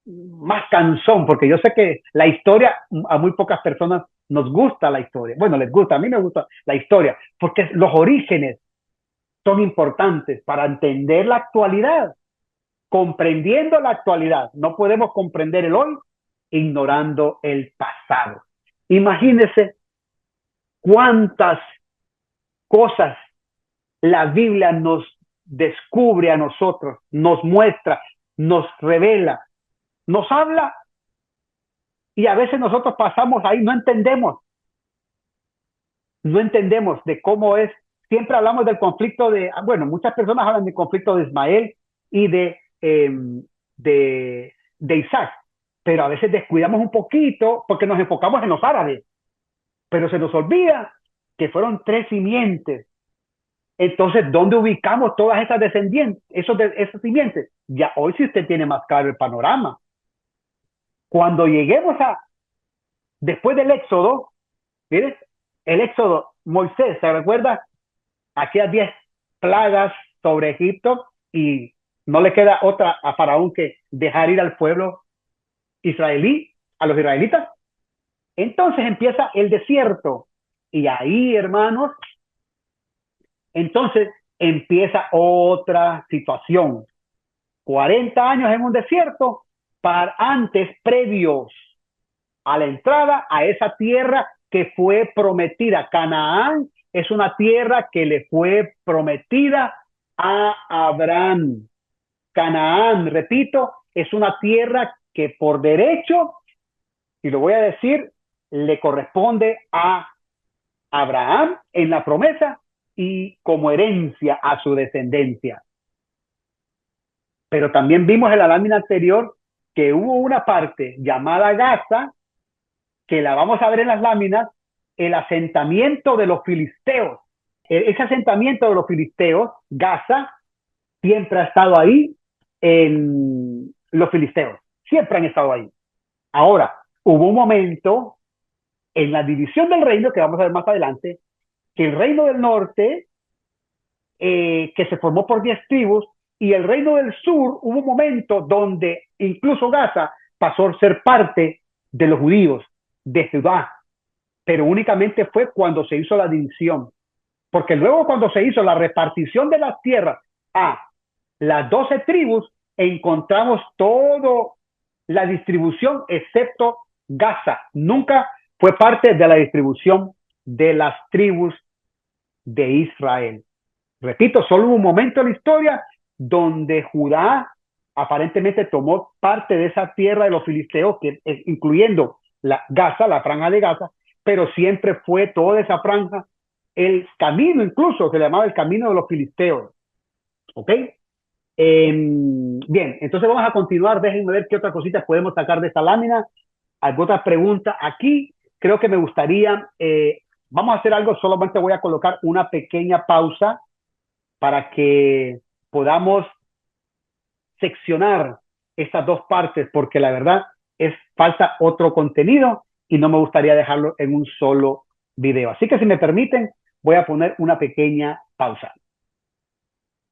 más cansón, porque yo sé que la historia, a muy pocas personas nos gusta la historia. Bueno, les gusta, a mí me gusta la historia, porque los orígenes son importantes para entender la actualidad. Comprendiendo la actualidad, no podemos comprender el hoy ignorando el pasado. Imagínense cuántas cosas la Biblia nos descubre a nosotros, nos muestra, nos revela, nos habla y a veces nosotros pasamos ahí, no entendemos de cómo es. Siempre hablamos del conflicto de, bueno, muchas personas hablan del conflicto de Ismael y de Isaac, pero a veces descuidamos un poquito porque nos enfocamos en los árabes, pero se nos olvida que fueron tres simientes. Entonces, ¿dónde ubicamos todas esas descendientes, esos simientes? Ya hoy si usted tiene más claro el panorama. Cuando lleguemos después del Éxodo, ¿mire? El Éxodo, Moisés, ¿se recuerda? Aquellas 10 plagas sobre Egipto y no le queda otra a Faraón que dejar ir al pueblo israelí, a los israelitas. Entonces empieza el desierto y ahí, hermanos, entonces empieza otra situación. 40 años en un desierto para antes, previos a la entrada a esa tierra que fue prometida. Canaán es una tierra que le fue prometida a Abraham. Canaán, repito, es una tierra que por derecho, y lo voy a decir, le corresponde a Abraham en la promesa y como herencia a su descendencia. Pero también vimos en la lámina anterior que hubo una parte llamada Gaza, que la vamos a ver en las láminas, el asentamiento de los filisteos. Ese asentamiento de los filisteos, Gaza, siempre ha estado ahí en los filisteos. Siempre han estado ahí. Ahora, hubo un momento en la división del reino, que vamos a ver más adelante, que el reino del norte, que se formó por 10 tribus, y el reino del sur, hubo un momento donde incluso Gaza pasó a ser parte de los judíos, de Judá, pero únicamente fue cuando se hizo la división, porque luego cuando se hizo la repartición de las tierras a las 12 tribus, encontramos toda la distribución excepto Gaza. Nunca fue parte de la distribución de las tribus de Israel. Repito, solo hubo un momento en la historia donde Judá aparentemente tomó parte de esa tierra de los filisteos, incluyendo Gaza, la franja de Gaza, pero siempre fue toda esa franja, el camino incluso, se le llamaba el camino de los filisteos. ¿Ok? Bien, entonces vamos a continuar. Déjenme ver qué otras cositas podemos sacar de esta lámina. ¿Alguna otra pregunta? Aquí creo que me gustaría, vamos a hacer algo, solamente voy a colocar una pequeña pausa para que podamos seccionar estas dos partes, porque la verdad es falta otro contenido y no me gustaría dejarlo en un solo video. Así que si me permiten, voy a poner una pequeña pausa.